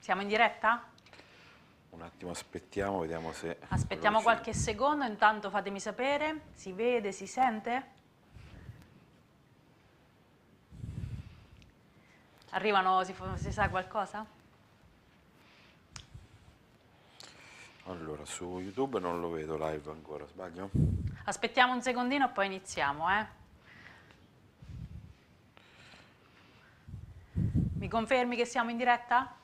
Siamo in diretta? Un attimo aspettiamo, vediamo se... Aspettiamo qualche secondo, intanto fatemi sapere. Si vede, si sente? Arrivano, si sa qualcosa? Allora, su YouTube non lo vedo live ancora, sbaglio? Aspettiamo un secondino e poi iniziamo, Mi confermi che siamo in diretta?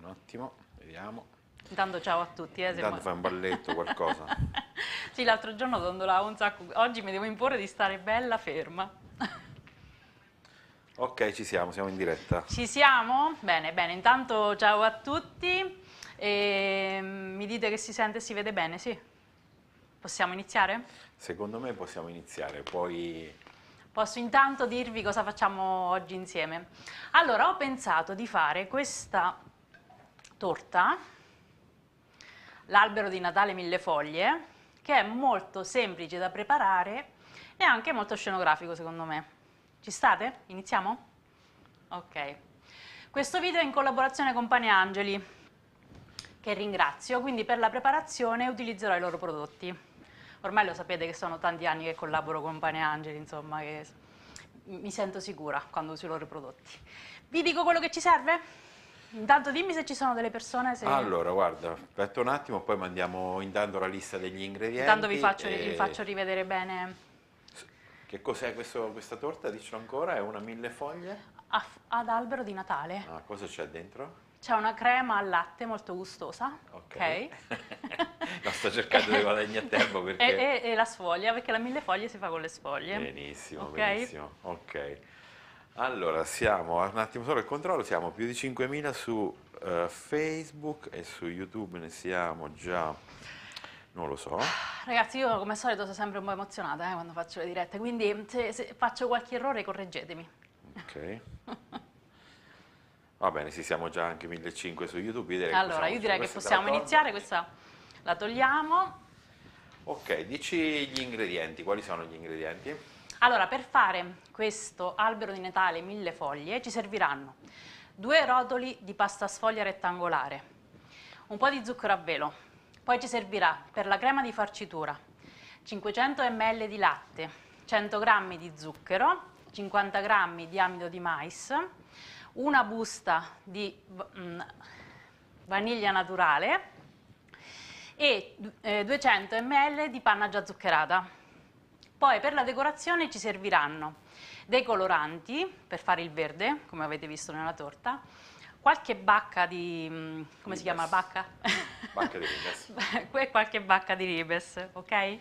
Un attimo, vediamo. Intanto ciao a tutti. Intanto fai un balletto, qualcosa. Sì, l'altro giorno dondolavo un sacco, oggi mi devo imporre di stare bella ferma. Ok, siamo in diretta. Ci siamo? Bene, bene, intanto ciao a tutti. Mi dite che si sente e si vede bene, sì? Possiamo iniziare? Secondo me possiamo iniziare, poi... Posso intanto dirvi cosa facciamo oggi insieme? Allora, ho pensato di fare questa torta, l'albero di Natale mille foglie, che è molto semplice da preparare e anche molto scenografico secondo me. Ci state? Iniziamo? Ok. Questo video è in collaborazione con Pane Angeli, che ringrazio, quindi per la preparazione utilizzerò i loro prodotti. Ormai lo sapete che sono tanti anni che collaboro con Pane Angeli, insomma, che mi sento sicura quando uso i loro prodotti. Vi dico quello che ci serve? Intanto dimmi se ci sono delle persone. Allora, guarda, aspetta un attimo, poi mandiamo intanto la lista degli ingredienti. Intanto vi faccio rivedere bene. Che cos'è questa torta? Dicelo ancora, è una mille foglie? Ad albero di Natale. Ah, cosa c'è dentro? C'è una crema al latte molto gustosa. Ok. No, sto cercando di guadagnare tempo perché... E la sfoglia, perché la mille foglie si fa con le sfoglie. Benissimo, okay? Benissimo, ok. Allora, siamo, un attimo solo il controllo, siamo più di 5.000 su Facebook e su YouTube ne siamo già, non lo so. Ragazzi, io come al solito sono sempre un po' emozionata quando faccio le dirette, quindi se faccio qualche errore correggetemi. Ok. Va bene, sì, siamo già anche 1.500 su YouTube. Allora, io direi che possiamo iniziare, questa la togliamo. Ok, dici gli ingredienti, quali sono gli ingredienti? Allora, per fare questo albero di Natale mille foglie ci serviranno 2 rotoli di pasta sfoglia rettangolare, un po' di zucchero a velo, poi ci servirà per la crema di farcitura 500 ml di latte, 100 g di zucchero, 50 g di amido di mais, una busta di vaniglia naturale e 200 ml di panna già zuccherata. Poi per la decorazione ci serviranno dei coloranti per fare il verde, come avete visto nella torta, qualche bacca di... come si chiama bacca? Bacca di ribes. E qualche bacca di ribes, ok?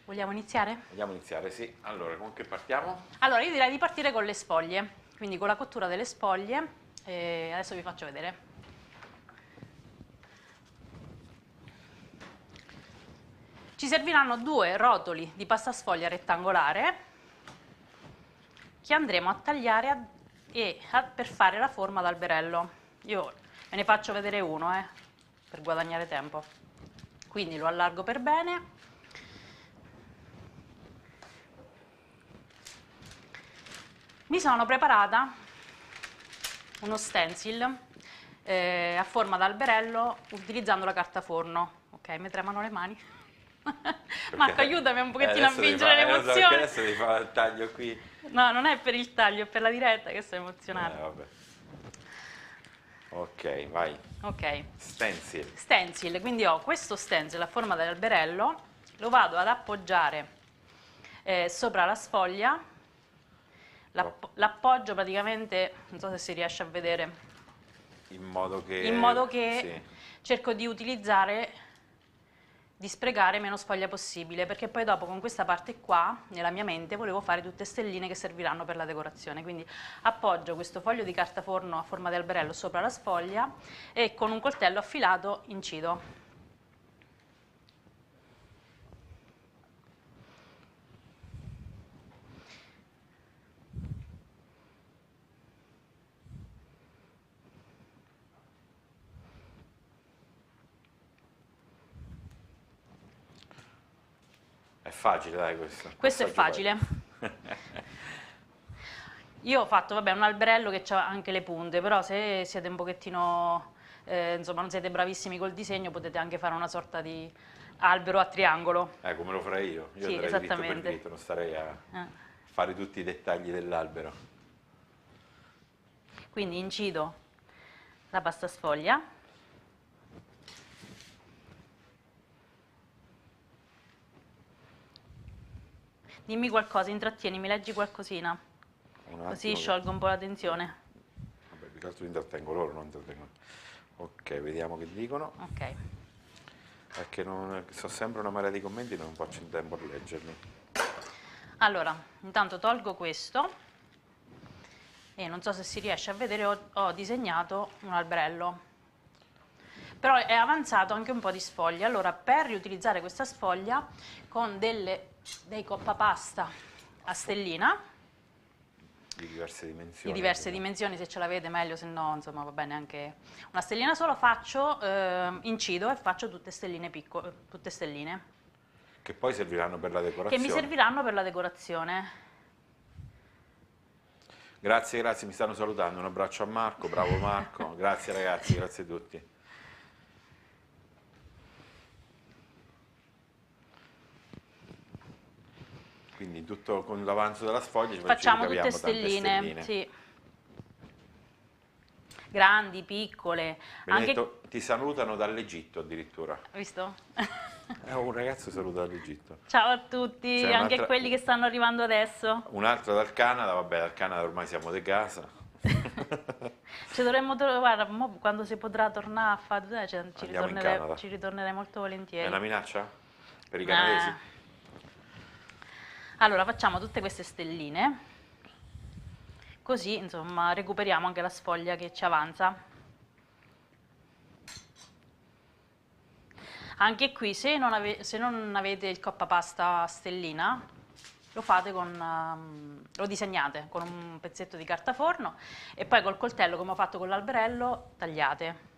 Vogliamo iniziare? Vogliamo iniziare, sì. Allora, con che partiamo? Allora, io direi di partire con le spoglie, quindi con la cottura delle spoglie. Adesso vi faccio vedere. Ci serviranno 2 rotoli di pasta sfoglia rettangolare che andremo a tagliare per fare la forma d'alberello. Io ve ne faccio vedere uno per guadagnare tempo. Quindi lo allargo per bene. Mi sono preparata uno stencil a forma d'alberello utilizzando la carta forno. Ok, mi tremano le mani. Marco, aiutami un pochettino a vincere l'emozione. Adesso devi fare il taglio qui. No, non è per il taglio, è per la diretta che sto emozionata. Vabbè. Ok, vai. Ok. Stencil. Stencil, quindi ho questo stencil a forma dell'alberello, lo vado ad appoggiare sopra la sfoglia, l'appoggio praticamente, non so se si riesce a vedere, In modo che sì. Cerco di utilizzare, di sprecare meno sfoglia possibile, perché poi dopo con questa parte qua, nella mia mente, volevo fare tutte stelline che serviranno per la decorazione, quindi appoggio questo foglio di carta forno a forma di alberello sopra la sfoglia e con un coltello affilato incido. È facile, dai, questo. Questo è facile. Io ho fatto, vabbè, un alberello che ha anche le punte, però se siete un pochettino, insomma, non siete bravissimi col disegno, potete anche fare una sorta di albero a triangolo. Come lo farei io? Io Sì, andrei dritto per esattamente. dritto, non starei a Eh. fare tutti i dettagli dell'albero. Quindi incido la pasta sfoglia. Dimmi qualcosa, intrattienimi, leggi qualcosina, Un così attimo. sciolgo un po' la tensione. Vabbè, più che altro intrattengo loro, non intrattengo. Ok, vediamo che dicono. Ok. Perché non, so sempre una marea di commenti, non faccio in tempo a leggerli. Allora, intanto tolgo questo e non so se si riesce a vedere, ho disegnato un alberello. Però è avanzato anche un po' di sfoglia. Allora, per riutilizzare questa sfoglia con dei coppapasta a stellina, Di diverse dimensioni. di diverse dimensioni, se ce l'avete meglio, se no, insomma, va bene anche una stellina solo, faccio, incido e faccio tutte stelline piccole, tutte stelline, Che poi serviranno per la che decorazione. mi serviranno per la decorazione. Grazie, grazie, mi stanno salutando. Un abbraccio a Marco, bravo Marco. Grazie ragazzi, grazie a tutti. Quindi tutto con l'avanzo della sfoglia ci Facciamo ricaviamo tutte tante stelline, sì. Grandi, piccole, anche... Benedetto, ti salutano dall'Egitto addirittura. Visto? Un ragazzo saluta dall'Egitto. Ciao a tutti, C'è anche un'altra- a quelli che stanno arrivando adesso. Un'altra dal Canada, vabbè, dal Canada ormai siamo di casa. Ci dovremmo trovare, mo quando si potrà tornare a fare, Andiamo in Canada. ci ritornerei molto È volentieri. una minaccia? Per i canadesi? Allora, facciamo tutte queste stelline, così insomma recuperiamo anche la sfoglia che ci avanza. Anche qui, se non avete il coppapasta a stellina, lo fate lo disegnate con un pezzetto di carta forno e poi col coltello, come ho fatto con l'alberello, tagliate.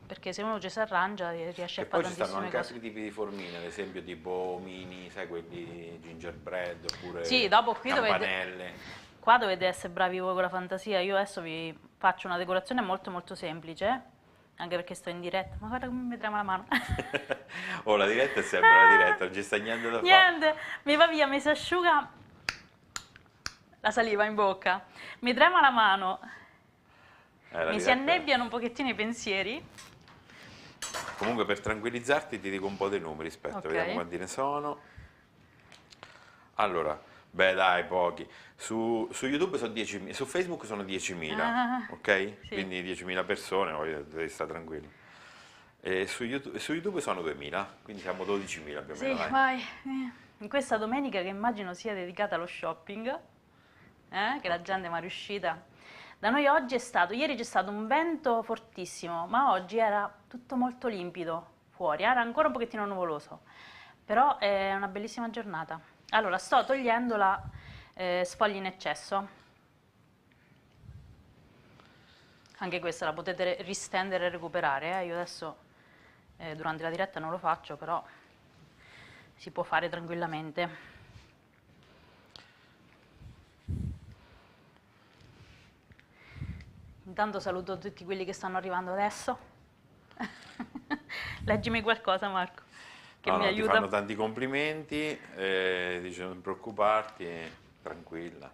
Perché se uno ci si arrangia riesce E a poi fare ci stanno tantissime anche cose. altri tipi di formine, ad esempio tipo mini, sai, quelli gingerbread oppure Sì, dopo qui campanelle. qua dovete essere bravi voi con la fantasia. Io adesso vi faccio una decorazione molto molto semplice, anche perché sto in diretta. Ma guarda come mi trema la mano. Oh, la diretta è sempre la diretta, non ci sta niente da fare. Niente, mi va via, mi si asciuga la saliva in bocca, mi trema la mano, La mi si diretta- annebbiano un pochettino i pensieri. Comunque per tranquillizzarti ti dico un po' dei numeri, aspetta, Ok. vediamo quanti ne sono. Allora, beh dai, pochi. Su YouTube sono 10.000, su Facebook sono 10.000, Ah, ok? sì. Quindi 10.000 persone, devi stare tranquillo. E su YouTube sono 2.000, quindi siamo 12.000 più o Sì, meno, dai. vai. In questa domenica che immagino sia dedicata allo shopping, che la gente mi è riuscita. Da noi oggi ieri c'è stato un vento fortissimo, ma oggi era tutto molto limpido fuori, era ancora un pochettino nuvoloso, però è una bellissima giornata. Allora, sto togliendo la sfoglia in eccesso. Anche questa la potete ristendere e recuperare, Io adesso durante la diretta non lo faccio, però si può fare tranquillamente. Intanto saluto tutti quelli che stanno arrivando adesso. Leggimi qualcosa, Marco, che mi Ti aiuta. fanno tanti complimenti, dicono non preoccuparti, tranquilla.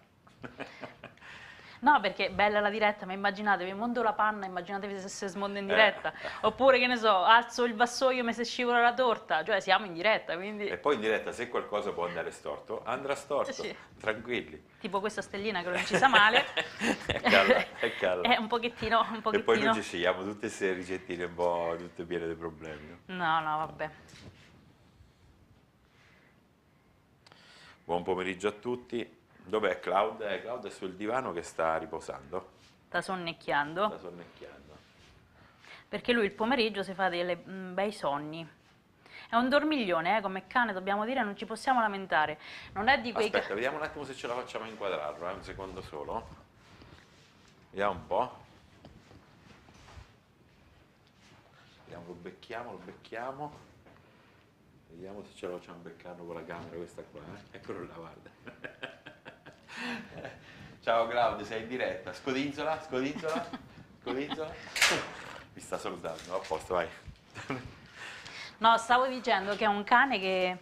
No, perché è bella la diretta, ma immaginatevi, mondo la panna, immaginatevi se si smonda in diretta. Oppure, che ne so, alzo il vassoio e mi si scivola la torta. Cioè, siamo in diretta, quindi... E poi in diretta se qualcosa può andare storto, andrà storto, Sì. tranquilli. Tipo questa stellina che l'ho incisa male. È calma. È un pochettino... E poi noi ci scegliamo tutte queste ricettine un po' tutte piene di problemi. No, vabbè. Buon pomeriggio a tutti. Dov'è Cloud? Cloud è sul divano che sta riposando, Sta sonnecchiando. sta sonnecchiando. Perché lui il pomeriggio si fa dei bei sonni. È un dormiglione, come cane, dobbiamo dire, non ci possiamo lamentare. Non è di quei... Aspetta, vediamo un attimo se ce la facciamo inquadrarlo, un secondo solo. Vediamo un po'. Vediamo, lo becchiamo. Vediamo se ce la facciamo beccare con la camera questa qua. Eccolo là, guarda. Ciao Claudio, sei in diretta. Scodinzola, scodinzola, scodinzola. Mi sta salutando, a posto, vai. No, stavo dicendo che è un cane che,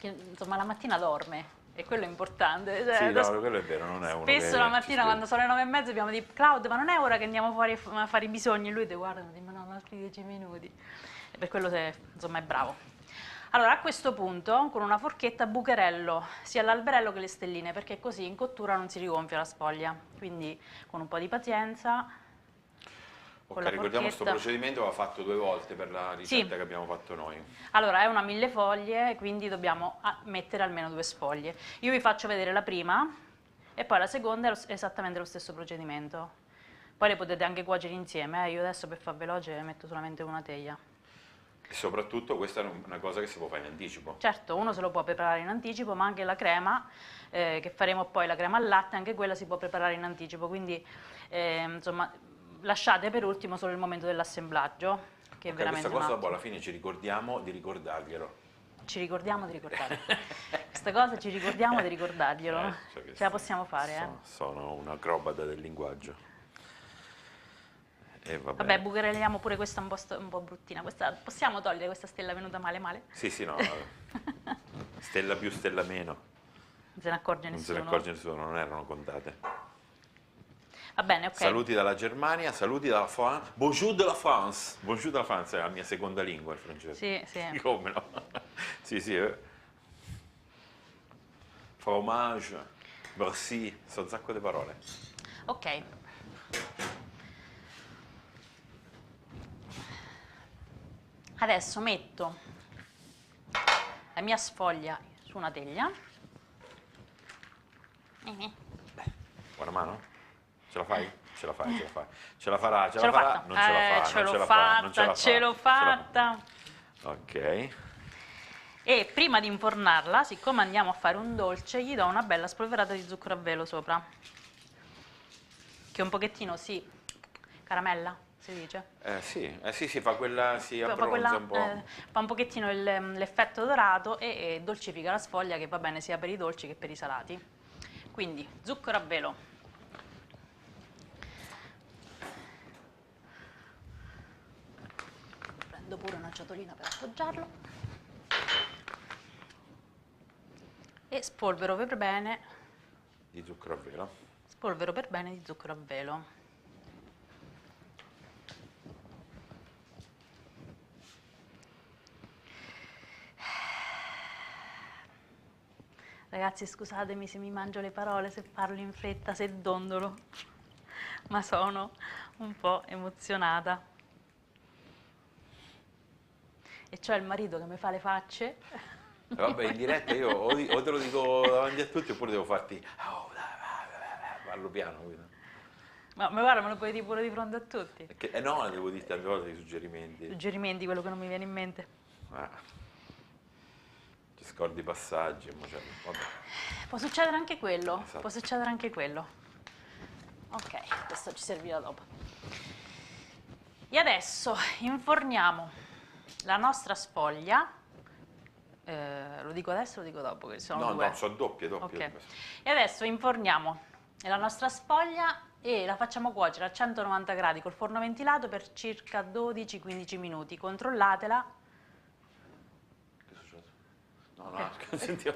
insomma la mattina dorme e quello è importante. Cioè, Sì, no, quello è vero, non è uno che spesso la ci mattina spiega. quando sono le 9:30 dobbiamo dire Claudio, ma non è ora che andiamo fuori a fare i bisogni? E lui ti guarda e mi dice ma no, altri 10 minuti. E per quello insomma è bravo. Allora a questo punto con una forchetta bucherello sia l'alberello che le stelline perché così in cottura non si rigonfia la sfoglia. Quindi con un po' di pazienza. Con Ok, la ricordiamo questo forchetta. procedimento va fatto 2 volte per la ricetta Sì. che abbiamo fatto noi. Allora, è una 1000 foglie, quindi dobbiamo mettere almeno 2 sfoglie. Io vi faccio vedere la prima e poi la seconda è esattamente lo stesso procedimento. Poi le potete anche cuocere insieme, io adesso per far veloce metto solamente una teglia. E soprattutto questa è una cosa che si può fare in anticipo. Certo, uno se lo può preparare in anticipo, ma anche la crema, che faremo poi, la crema al latte, anche quella si può preparare in anticipo, quindi insomma lasciate per ultimo solo il momento dell'assemblaggio, che è Ok, veramente questa cosa un dopo attimo. alla fine ci ricordiamo di ricordarglielo. Ci ricordiamo di ricordarlo. Questa cosa ci ricordiamo di ricordarglielo. Cioè che Ce la possiamo fare, sono un acrobata del linguaggio. E va Vabbè, bene. bucherelliamo pure questa un po' bruttina. Possiamo togliere questa stella venuta male male? Sì, sì, no. Stella più, stella meno. Non se ne accorge Non se ne nessuno. accorge nessuno, non erano contate. Va bene, ok. Saluti dalla Germania, saluti dalla France. Bonjour de la France. Bonjour de la France è la mia seconda lingua, il francese. Sì, sì. Come no? Sì, sì. Fromage, merci, sono un sacco di parole. Ok. Adesso metto la mia sfoglia su una teglia. Buona mano? Ce la fai? Ce la fai, ce la fai. Ce la farà, ce Ce la l'ho farà, fatta. non ce la fa, Ce non l'ho ce la fa, non ce la fatta, fa. ce l'ho fatta. Ok. E prima di infornarla, siccome andiamo a fare un dolce, gli do una bella spolverata di zucchero a velo sopra. Che un pochettino si caramella, si dice. Sì, fa quella, si Fa abbronza un po'. fa un pochettino l'effetto dorato e dolcifica la sfoglia che va bene sia per i dolci che per i salati. Quindi zucchero a velo. Prendo pure una ciotolina per appoggiarlo. E spolvero per bene. Di zucchero a velo. Spolvero per bene di zucchero a velo. Ragazzi, scusatemi se mi mangio le parole, se parlo in fretta, se dondolo, ma sono un po' emozionata. E c'ho il marito che mi fa le facce. Vabbè, in diretta io o te lo dico davanti a tutti oppure devo farti. Parlo piano. Ma guarda, me lo puoi dire pure di fronte a tutti. No, devo dirti tante volte i suggerimenti. Suggerimenti, quello che non mi viene in mente. Ti scordi i passaggi, vabbè. Può succedere anche quello, Esatto. può succedere anche quello. Ok, questo ci servirà dopo. E adesso inforniamo la nostra sfoglia. Lo dico adesso o lo dico dopo? Che sono due. No, sono doppie. Ok. E adesso inforniamo la nostra sfoglia e la facciamo cuocere a 190 gradi col forno ventilato per circa 12-15 minuti. Controllatela. Che è successo? No, sentivo.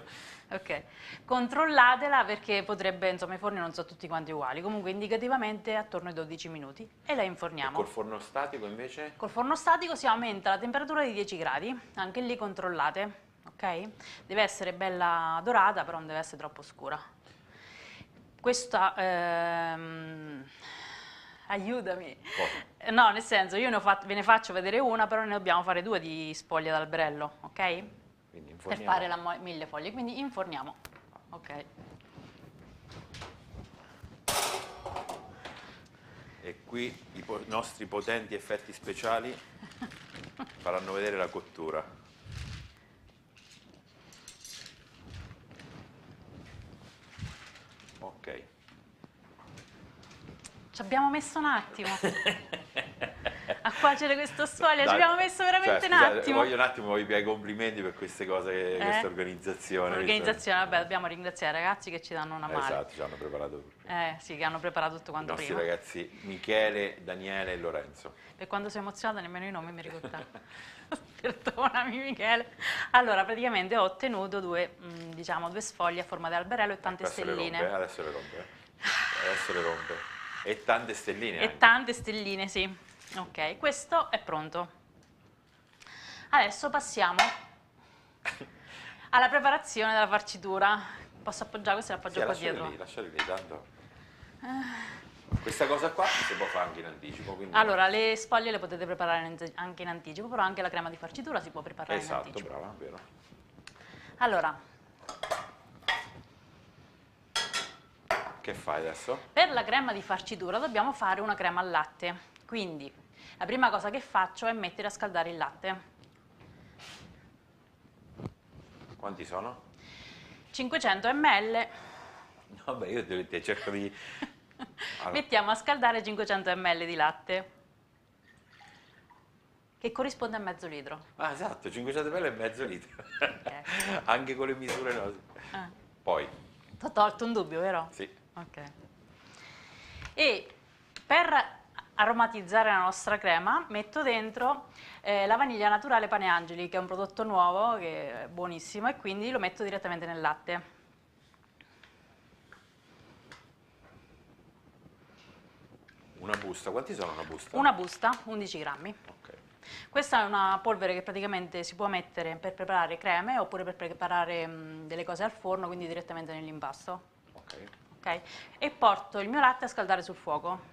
Ok, controllatela perché potrebbe, insomma, i forni non sono tutti quanti uguali, comunque indicativamente attorno ai 12 minuti e la inforniamo. Col forno statico invece? Col forno statico si aumenta la temperatura di 10 gradi, anche lì controllate, ok? Deve essere bella dorata, però non deve essere troppo scura. Questa, aiutami. Cosa? No, nel senso, io ve ne faccio vedere una, però ne dobbiamo fare 2 di sfoglia d'alberello, ok? Quindi Per inforniamo. fare la 1000 foglie, quindi inforniamo. Ok. E qui i nostri potenti effetti speciali faranno vedere la cottura. Ok. Ci abbiamo messo un attimo. a cuocere questo sfoglio, ci Dai, abbiamo messo veramente un scusate, attimo. voglio un attimo i miei complimenti per queste cose, questa organizzazione. L'organizzazione, vabbè, dobbiamo ringraziare i ragazzi che ci danno una mano. Esatto, ci hanno preparato tutto. Sì, che hanno preparato tutto I quanto nostri prima. ragazzi Michele, Daniele e Lorenzo. E quando sono emozionata nemmeno i nomi mi ricordavo. Perdonami Michele. Allora, praticamente ho ottenuto due sfoglie a forma di alberello e tante stelline. Adesso le rompe. Adesso le rompe. E tante stelline E anche. tante stelline, sì. Ok, questo è pronto. Adesso passiamo alla preparazione della farcitura. Posso appoggiare questo e l'appoggio qua dietro? Lasciali lì, tanto. Questa cosa qua si può fare anche in anticipo. Quindi... Allora, le sfoglie le potete preparare anche in anticipo, però anche la crema di farcitura si può preparare in Esatto, anticipo. brava, vero. Allora, che fai adesso? per la crema di farcitura dobbiamo fare una crema al latte. Quindi, la prima cosa che faccio è mettere a scaldare il latte. Quanti sono? 500 ml. Vabbè, io te cerco di... Allora. Mettiamo a scaldare 500 ml di latte, che corrisponde a mezzo litro. Ah, esatto, 500 ml e mezzo litro. Ok. Anche con le misure no. Poi. Ti ho tolto un dubbio, vero? Sì. Ok. E per aromatizzare la nostra crema metto dentro la vaniglia naturale Pane Angeli, che è un prodotto nuovo, che è buonissimo, e quindi lo metto direttamente nel latte. Una busta, quanti sono una busta? Una busta, 11 grammi. Ok. Questa è una polvere che praticamente si può mettere per preparare creme oppure per preparare delle cose al forno, quindi direttamente nell'impasto. Ok. Ok? E porto il mio latte a scaldare sul fuoco.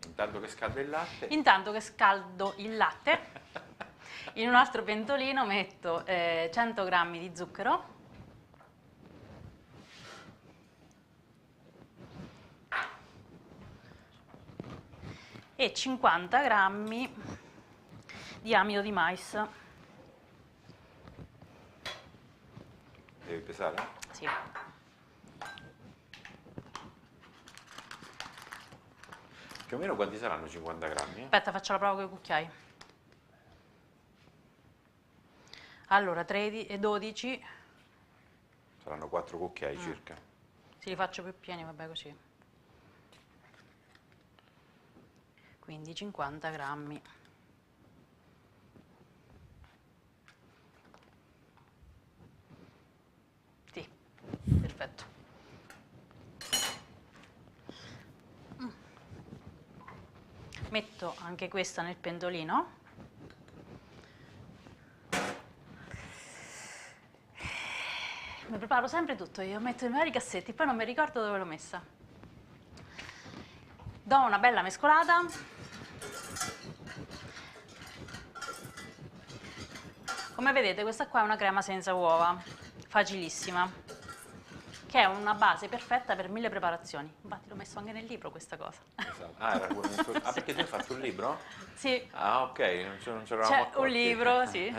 Intanto che scalda il latte. Intanto che scaldo il latte, in un altro pentolino metto 100 g di zucchero, e 50 g di amido di mais. Devi pesare? Sì. Più o meno quanti saranno 50 grammi? Aspetta, faccio la prova con i cucchiai. Allora, 13 e 12. Saranno 4 cucchiai circa. Se li faccio più pieni, vabbè, così. Quindi 50 grammi. Sì, perfetto. Metto anche questa nel pentolino. Mi preparo sempre tutto, io metto nei vari cassetti, poi non mi ricordo dove l'ho messa. Do una bella mescolata. Come vedete, questa qua è una crema senza uova, facilissima, che è una base perfetta per 1000 preparazioni. Infatti l'ho messo anche nel libro questa cosa. Esatto. Ah, era pure perché tu hai fatto un libro? Sì. Ah, ok, non c'eravamo C'è accorti. un libro, sì.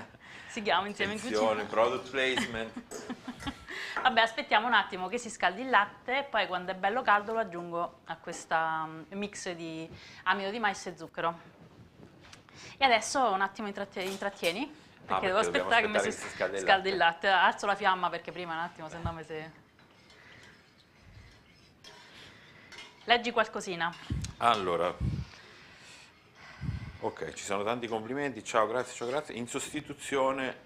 Si chiama Insieme in Attenzione, cucina. product placement. Vabbè, aspettiamo un attimo che si scaldi il latte e poi quando è bello caldo lo aggiungo a questa mix di amido di mais e zucchero. E adesso un attimo intrattieni, perché devo dobbiamo aspettare che mi aspettare che si scaldi il latte. Alzo la fiamma perché prima un attimo, se no mi si... Leggi qualcosina. Allora, ok, ci sono tanti complimenti, ciao, grazie, ciao, grazie. In sostituzione,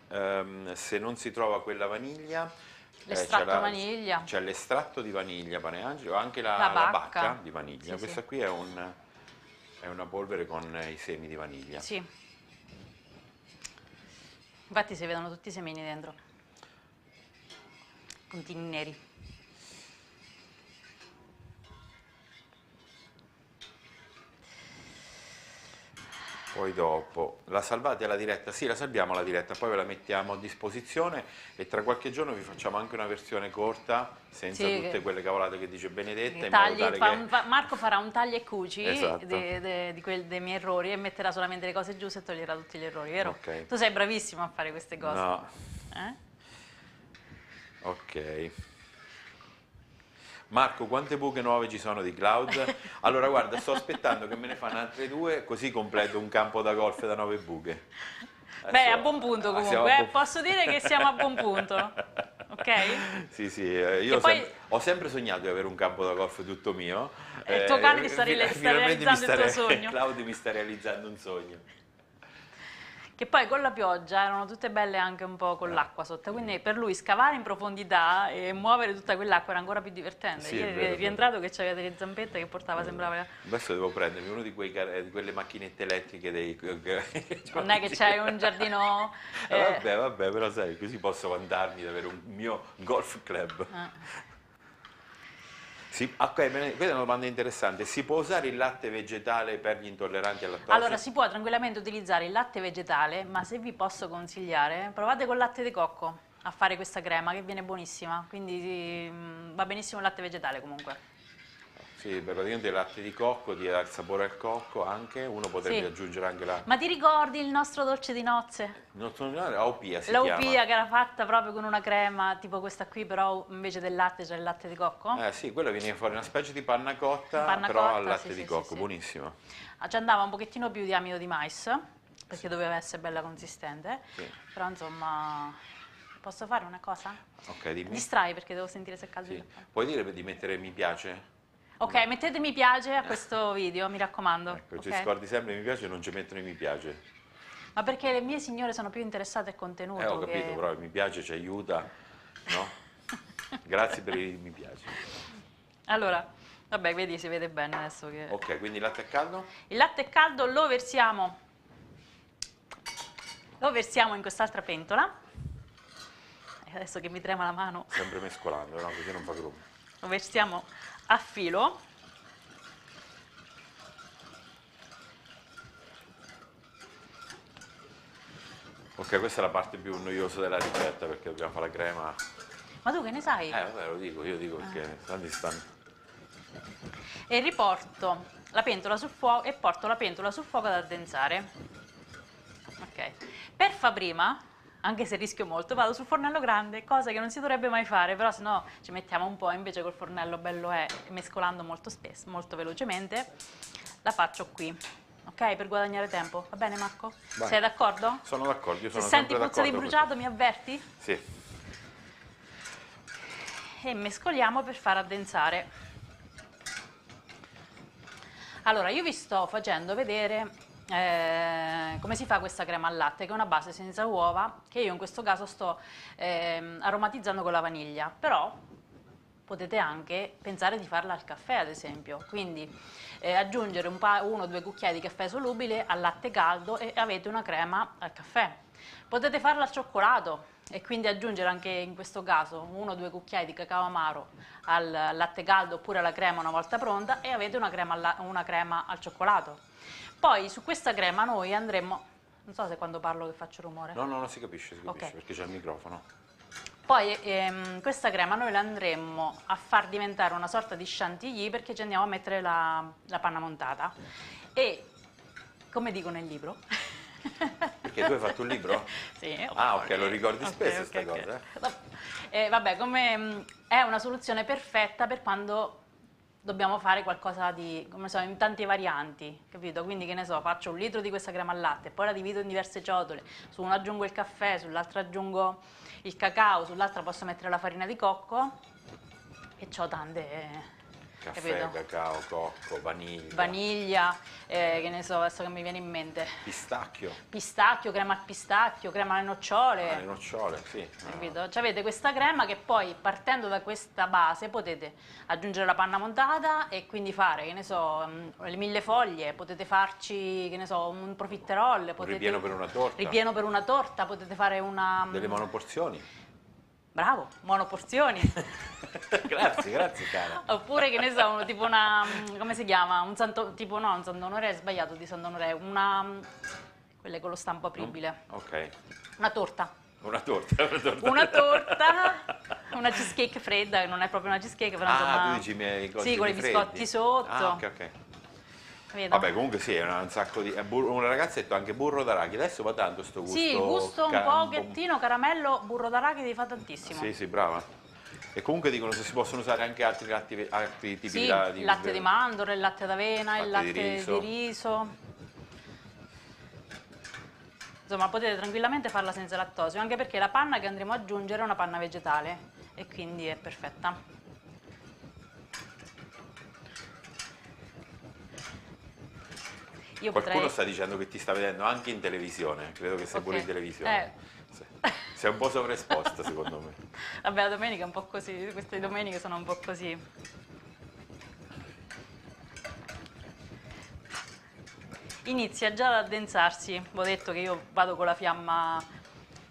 se non si trova quella vaniglia, L'estratto c'è vaniglia. C'è l'estratto di vaniglia, Pane Angelo, o anche La la bacca. bacca di vaniglia. Sì, Questa sì. qui è una polvere con i semi di vaniglia. Sì. Infatti si vedono tutti i semini dentro. Puntini neri. Poi dopo la salvate alla diretta? Sì, la salviamo alla diretta, poi ve la mettiamo a disposizione e tra qualche giorno vi facciamo anche una versione corta, senza Sì, tutte quelle cavolate che dice Benedetta, in Tagli, modo tale che... Marco farà un taglia e cuci Esatto. dei miei errori e metterà solamente le cose giuste e toglierà tutti gli errori, vero? Ok. Tu sei bravissimo a fare queste cose. No, Eh? ok. Marco, quante buche nuove ci sono di Cloud? Allora guarda, sto aspettando che me ne fanno altre 2, così completo un campo da golf da 9 buche. Beh, a buon punto comunque, posso dire che siamo a buon punto, ok? Sì, sì, io poi... ho sempre sognato di avere un campo da golf tutto mio. Il tuo cane sta realizzando il tuo sogno. Claudio mi sta realizzando un sogno. Che poi con la pioggia erano tutte belle anche un po' con l'acqua sotto, quindi per lui scavare in profondità e muovere tutta quell'acqua era ancora più divertente. Sì, Ieri è rientrato che c'aveva delle zampette che portava, sembrava... Adesso devo prendermi uno di quelle macchinette elettriche Non è che c'hai un giardino... Vabbè, però sai, così posso vantarmi di avere un mio golf club. Sì, ok, questa è una domanda interessante. Si può usare il latte vegetale per gli intolleranti al lattosio? Allora, si può tranquillamente utilizzare il latte vegetale, ma se vi posso consigliare, provate col latte di cocco a fare questa crema che viene buonissima, quindi va benissimo il latte vegetale comunque. Sì, praticamente il latte di cocco ti dà il sapore al cocco anche, uno potrebbe aggiungere anche la... Ma ti ricordi il nostro dolce di nozze? Aupia si chiama. L'Aupia che era fatta proprio con una crema tipo questa qui, però invece del latte c'è il latte di cocco? Sì, quella viene fuori una specie di panna cotta, però al latte di cocco, buonissimo. Ci andava un pochettino più di amido di mais, perché doveva essere bella consistente, però insomma... Posso fare una cosa? Ok, dimmi. Distrai perché devo sentire se è caldo. Puoi dire di mettere mi piace? Ok, mettete mi piace a questo video, mi raccomando. Ecco, ci scordi sempre mi piace e non ci mettono i mi piace. Ma perché le mie signore sono più interessate al contenuto. Ho capito, però il mi piace ci aiuta, no? Grazie per il mi piace. Allora, vabbè, vedi, si vede bene adesso che... Ok, quindi il latte è caldo? Il latte è caldo, lo versiamo in quest'altra pentola. E adesso che mi trema la mano... Sempre mescolando, no? Così non fa grumo. Lo versiamo a filo. Ok, questa è la parte più noiosa della ricetta perché dobbiamo fare la crema. Ma tu che ne sai? Vabbè, lo dico, io dico perché tanti stanno. E riporto la pentola sul fuoco e porto la pentola sul fuoco ad addensare. Ok. Per fa prima, anche se rischio molto, vado sul fornello grande, cosa che non si dovrebbe mai fare, però se no ci mettiamo un po', invece col fornello bello è, mescolando molto spesso, molto velocemente, la faccio qui, ok? Per guadagnare tempo, va bene Marco? Vai. Sei d'accordo? Sono d'accordo, io sono se sempre senti puzza di bruciato mi avverti? Sì. E mescoliamo per far addensare. Allora, io vi sto facendo vedere come si fa questa crema al latte, che è una base senza uova, che io in questo caso sto aromatizzando con la vaniglia, però potete anche pensare di farla al caffè, ad esempio, quindi aggiungere 1 o 2 cucchiai di caffè solubile al latte caldo e avete una crema al caffè. Potete farla al cioccolato e quindi aggiungere anche in questo caso 1 o 2 cucchiai di cacao amaro al latte caldo oppure alla crema una volta pronta e avete una crema al cioccolato. Poi su questa crema noi andremo, non so se quando parlo che faccio rumore. No, si capisce Okay. perché c'è il microfono. Poi questa crema noi la andremo a far diventare una sorta di chantilly perché ci andiamo a mettere la panna montata. E come dico nel libro... Perché tu hai fatto un libro? Sì. Ok, lo ricordi spesso questa cosa? Vabbè, è una soluzione perfetta per quando dobbiamo fare qualcosa di, come so, in tante varianti, capito? Quindi che ne so, faccio 1 litro di questa crema al latte, poi la divido in diverse ciotole, su una aggiungo il caffè, sull'altra aggiungo il cacao, sull'altra posso mettere la farina di cocco e c'ho tante... Caffè, capito? cacao, cocco, vaniglia. Vaniglia, che ne so, adesso che mi viene in mente. Pistacchio. Pistacchio, crema al pistacchio, crema alle nocciole. Le nocciole, sì. Capito? Cioè avete questa crema che poi partendo da questa base potete aggiungere la panna montata e quindi fare, che ne so, le millefoglie, potete farci, che ne so, un profiterol. Potete... ripieno per una torta. Ripieno per una torta, potete fare una... Delle monoporzioni. Bravo, monoporzioni. Grazie cara. Oppure che ne so, tipo una, come si chiama? Un santo, tipo no, un Sant'Onore, è sbagliato di Sant'Onore, quelle con lo stampo apribile. Ok. Una torta. Una torta. Una cheesecake fredda, che non è proprio una cheesecake, però tu dici i miei sì, con i biscotti sotto. Ok. Vedo. Vabbè, comunque sì, è un sacco di... Un ragazzo ha detto anche burro d'arachidi, adesso va tanto sto gusto... Sì, il gusto un pochettino caramello, burro d'arachidi fa tantissimo. Sì, brava. E comunque dicono se si possono usare anche altri tipi Sì, di il latte di mandorle, il latte d'avena, il latte latte di riso. Insomma, potete tranquillamente farla senza lattosio, anche perché la panna che andremo ad aggiungere è una panna vegetale e quindi è perfetta. Io Qualcuno potrei... sta dicendo che ti sta vedendo anche in televisione, credo che sei pure in Ok. televisione. Sei un po' sovraesposta secondo me. Vabbè, la domenica è un po' così, queste domeniche sono un po' così. Inizia già ad addensarsi, vi ho detto che io vado con la fiamma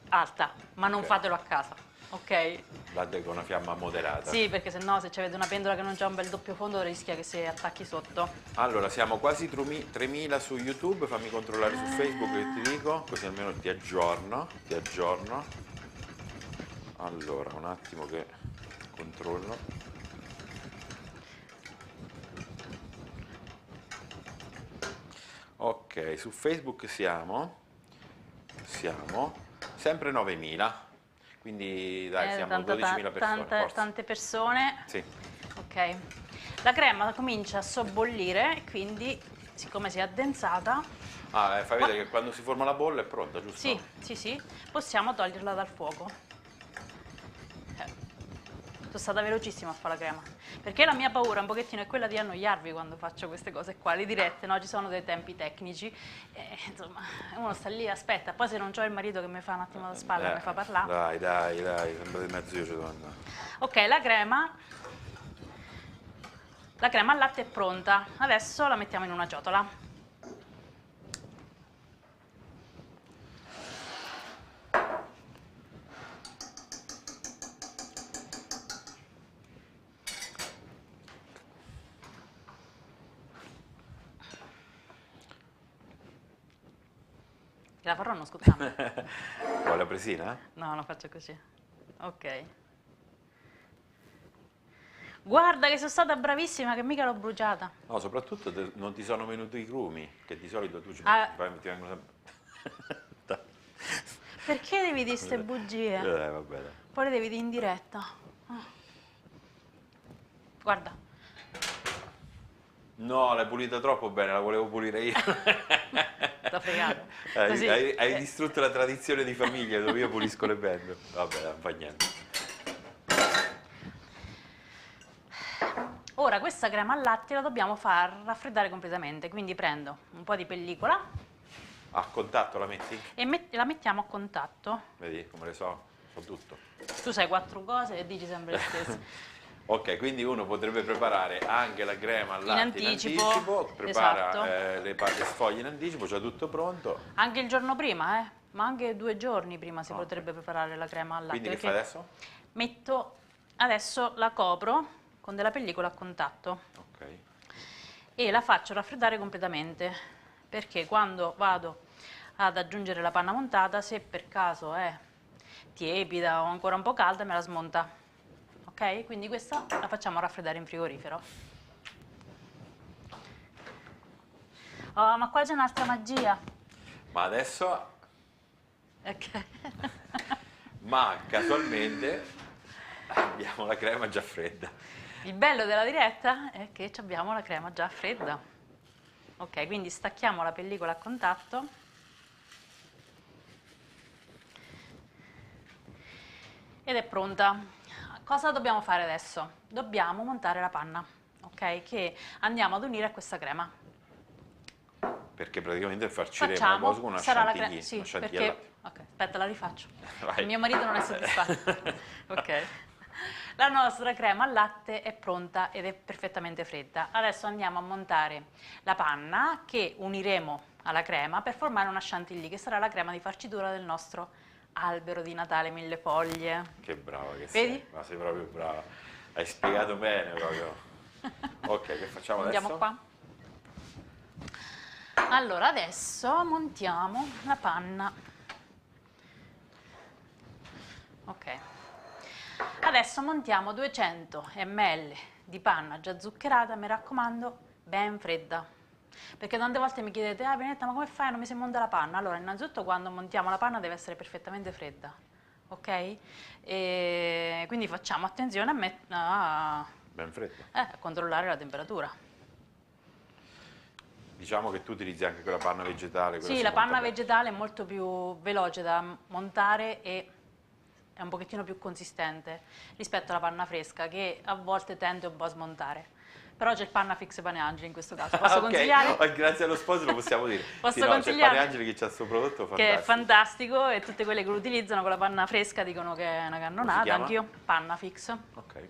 alta, ma non Ok. fatelo a casa, ok? Latte con una fiamma moderata. Sì, perché sennò se avete una pentola che non c'ha un bel doppio fondo rischia che si attacchi sotto. Allora, siamo quasi 3.000 su YouTube, fammi controllare su Facebook che ti dico, così almeno ti aggiorno, ti aggiorno. Allora, un attimo che controllo. Ok, su Facebook siamo sempre 9.000, quindi dai, siamo 12.000 persone, forza. Tante persone. Sì. Ok. La crema comincia a sobbollire, quindi siccome si è addensata, Ah, fai vedere che quando si forma la bolla è pronta, giusto? sì, sì, sì, possiamo toglierla dal fuoco. Sono stata velocissima a fare la crema, perché la mia paura un pochettino è quella di annoiarvi quando faccio queste cose qua, le dirette, no? Ci sono dei tempi tecnici, e, insomma, uno sta lì, aspetta, poi se non c'ho il marito che mi fa un attimo da spalla, mi fa parlare. Dai, sembra di mezzo io ci devo andare. Ok, la crema al latte è pronta, adesso la mettiamo in una ciotola. La farò non scottando. Vuoi la presina? No, lo faccio così. Ok. Guarda che sono stata bravissima, che mica l'ho bruciata. No, soprattutto non ti sono venuti i grumi, che di solito tu ci Ah. metti, ti vengono sempre... Dai. Perché devi dire ste bugie? Vabbè, dai. Poi le devi dire in diretta. Ah. Guarda. No, l'hai pulita troppo bene, la volevo pulire io. T'ho fregato. Hai, Così. hai distrutto la tradizione di famiglia dove io pulisco le bende. Vabbè, non fa niente. Ora questa crema al latte la dobbiamo far raffreddare completamente, quindi prendo un po' di pellicola A contatto la metti? e la mettiamo a contatto. Vedi come le so tutto. Tu sai 4 cose e dici sempre le stesse. Ok, quindi uno potrebbe preparare anche la crema al latte in anticipo, prepara esatto. le sfoglie in anticipo, c'è tutto pronto. Anche il giorno prima, ma anche 2 giorni prima si potrebbe preparare la crema al latte. Quindi che fai adesso? Adesso la copro con della pellicola a contatto Ok. e la faccio raffreddare completamente, perché quando vado ad aggiungere la panna montata, se per caso è tiepida o ancora un po' calda, me la smonta. Ok? Quindi questa la facciamo raffreddare in frigorifero. Oh, ma qua c'è un'altra magia. Ma adesso, Ok. ma casualmente abbiamo la crema già fredda. Il bello della diretta è che abbiamo la crema già fredda. Ok, quindi stacchiamo la pellicola a contatto. Ed è pronta. Cosa dobbiamo fare adesso? Dobbiamo montare la panna, ok? Che andiamo ad unire a questa crema. Perché praticamente farciremo la Facciamo, cosa con una sarà la chantilly. crema, sì, Una chantilly al perché... latte. Ok, aspetta, la rifaccio. Vai. Il mio marito non è soddisfatto. Ok. La nostra crema al latte è pronta ed è perfettamente fredda. Adesso andiamo a montare la panna che uniremo alla crema per formare una chantilly, che sarà la crema di farcitura del nostro albero di Natale mille foglie. Che brava che Vedi? sei. Ma sei proprio brava. Hai spiegato bene proprio. Ok, che facciamo Andiamo adesso? qua. Allora, adesso montiamo la panna. Ok. Adesso montiamo 200 ml di panna già zuccherata, mi raccomando, ben fredda. Perché tante volte mi chiedete, Benetta, ma come fai? Non mi si monta la panna? Allora, innanzitutto quando montiamo la panna deve essere perfettamente fredda. ok? E quindi facciamo attenzione a Ben freddo. controllare la temperatura. Diciamo che tu utilizzi anche quella panna vegetale. Quella Sì, si la monta panna bene. vegetale è molto più veloce da montare e è un pochettino più consistente rispetto alla panna fresca che a volte tende un po' a smontare. Però c'è il Pannafix Pane Angeli in questo caso. Posso Ok, consigliare? grazie allo sponsor lo possiamo dire. Posso Sì, no, c'è il consigliare? Pane Angeli che c'ha il suo prodotto Che è fantastico. fantastico e tutte quelle che lo utilizzano con la panna fresca dicono che è una Come si cannonata. chiama? Anch'io, Pannafix. Ok.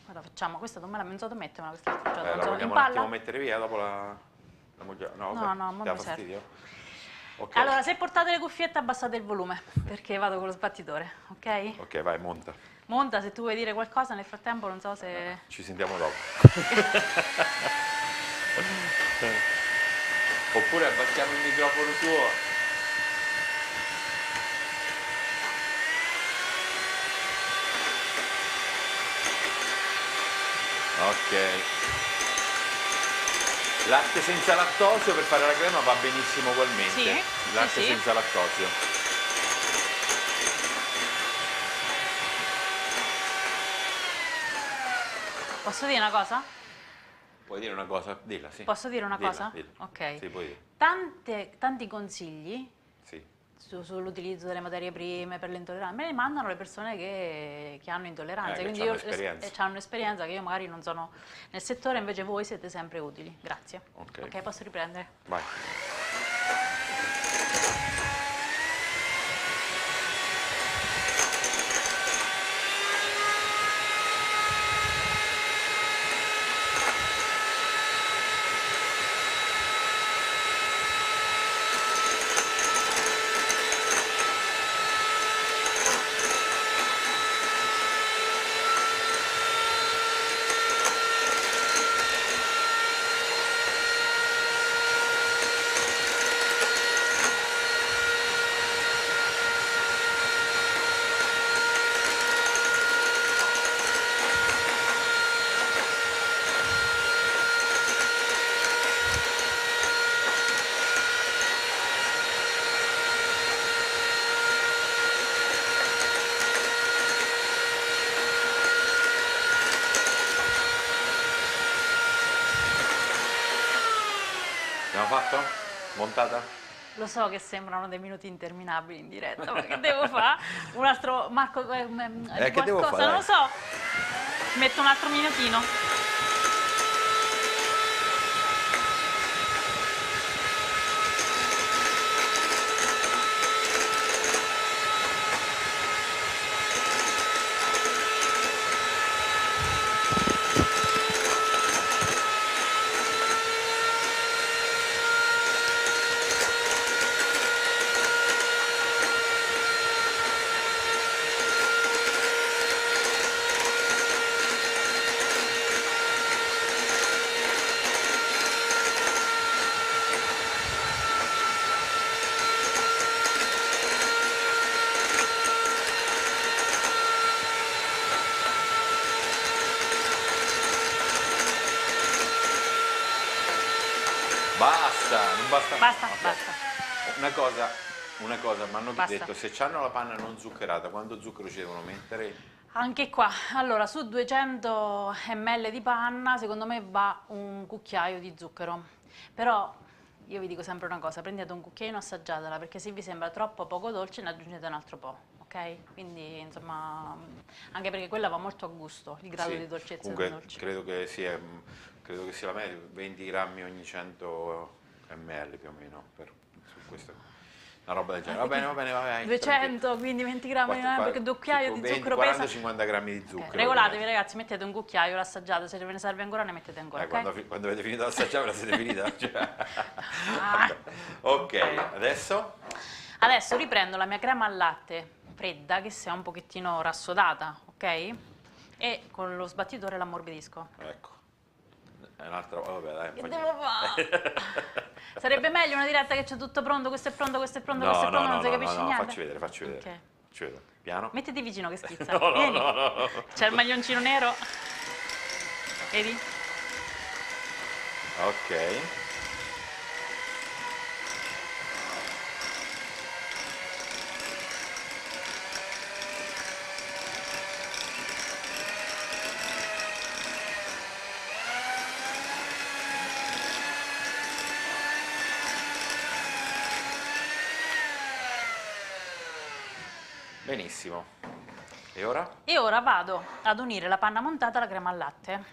Guarda, facciamo, questa non me l'ha pensato mettere, ma questa è La in vogliamo un palla. attimo mettere via dopo la No, No, ok. no, mo Ti dà mi serve. fastidio? Ok. Allora, se portate le cuffiette abbassate il volume, perché vado con lo sbattitore, ok? Ok, vai, monta. Monta, se tu vuoi dire qualcosa nel frattempo, non so se... Ci sentiamo dopo. Oppure abbassiamo il microfono tuo. Ok. Latte senza lattosio per fare la crema va benissimo ugualmente. Sì, Latte sì. senza lattosio. Posso dire una cosa? Puoi dire una cosa? Dilla, sì. Posso dire una Dilla, cosa? dilla. Ok. Sì, puoi dire. Tanti consigli Sì. sull'utilizzo delle materie prime per l'intolleranza me li mandano le persone che hanno intolleranze, Che quindi c'hanno io esperienza. hanno un'esperienza che io magari non sono nel settore, invece voi siete sempre utili. Grazie. Ok. Ok, posso riprendere? Vai. Abbiamo fatto? Montata? Lo so che sembrano dei minuti interminabili in diretta, ma che devo fare? Un altro, Marco, che devo qualcosa, fare? non lo so. Metto un altro minutino. Basta, non basta. Basta, Ok. basta. Una cosa, mi hanno Basta. detto se hanno la panna non zuccherata, quanto zucchero ci devono mettere? Anche qua, allora su 200 ml di panna secondo me va un cucchiaio di zucchero, però io vi dico sempre una cosa, prendete un cucchiaino, assaggiatela, perché se vi sembra troppo poco dolce ne aggiungete un altro po', ok? Quindi insomma, anche perché quella va molto a gusto, il grado Sì, di dolcezza comunque del dolce. credo che sia la media, 20 grammi ogni 100 ml più o meno su questo. Una roba del genere. Va bene, vai. 200, quindi 20 grammi, perché un cucchiaio di zucchero pesa... 40-50 grammi di zucchero. Ok, regolatevi ragazzi, mettete un cucchiaio, l'assaggiate, se ve ne serve ancora ne mettete ancora, ok? Quando avete finito di assaggiare, la siete finita? Cioè. Ah. Ok, adesso? Adesso riprendo la mia crema al latte fredda che sia un pochettino rassodata, ok? E con lo sbattitore l'ammorbidisco. Ecco. È un'altra vabbè, dai, Che fa devo niente. fare? Sarebbe meglio una diretta che c'è tutto pronto, questo è pronto, questo è pronto, questo è pronto, non si capisce niente? facci vedere. Ok. Facci vedere. Piano. Mettiti vicino che schizza. No. Vieni. C'è il maglioncino nero. Vedi? Ok. Benissimo. E ora? E ora vado ad unire la panna montata alla crema al latte.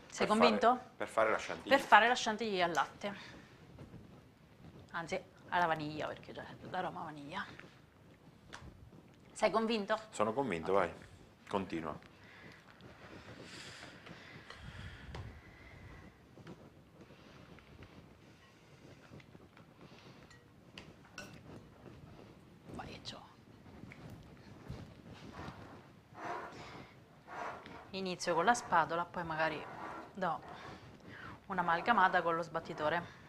Sei convinto? Per fare la chantilly. Per fare la chantilly al latte. Anzi, alla vaniglia, perché già l'aroma vaniglia. Sei convinto? Sono convinto, vai. Continua. Vai, che c'ho. Inizio con la spatola, poi magari do un'amalgamata con lo sbattitore.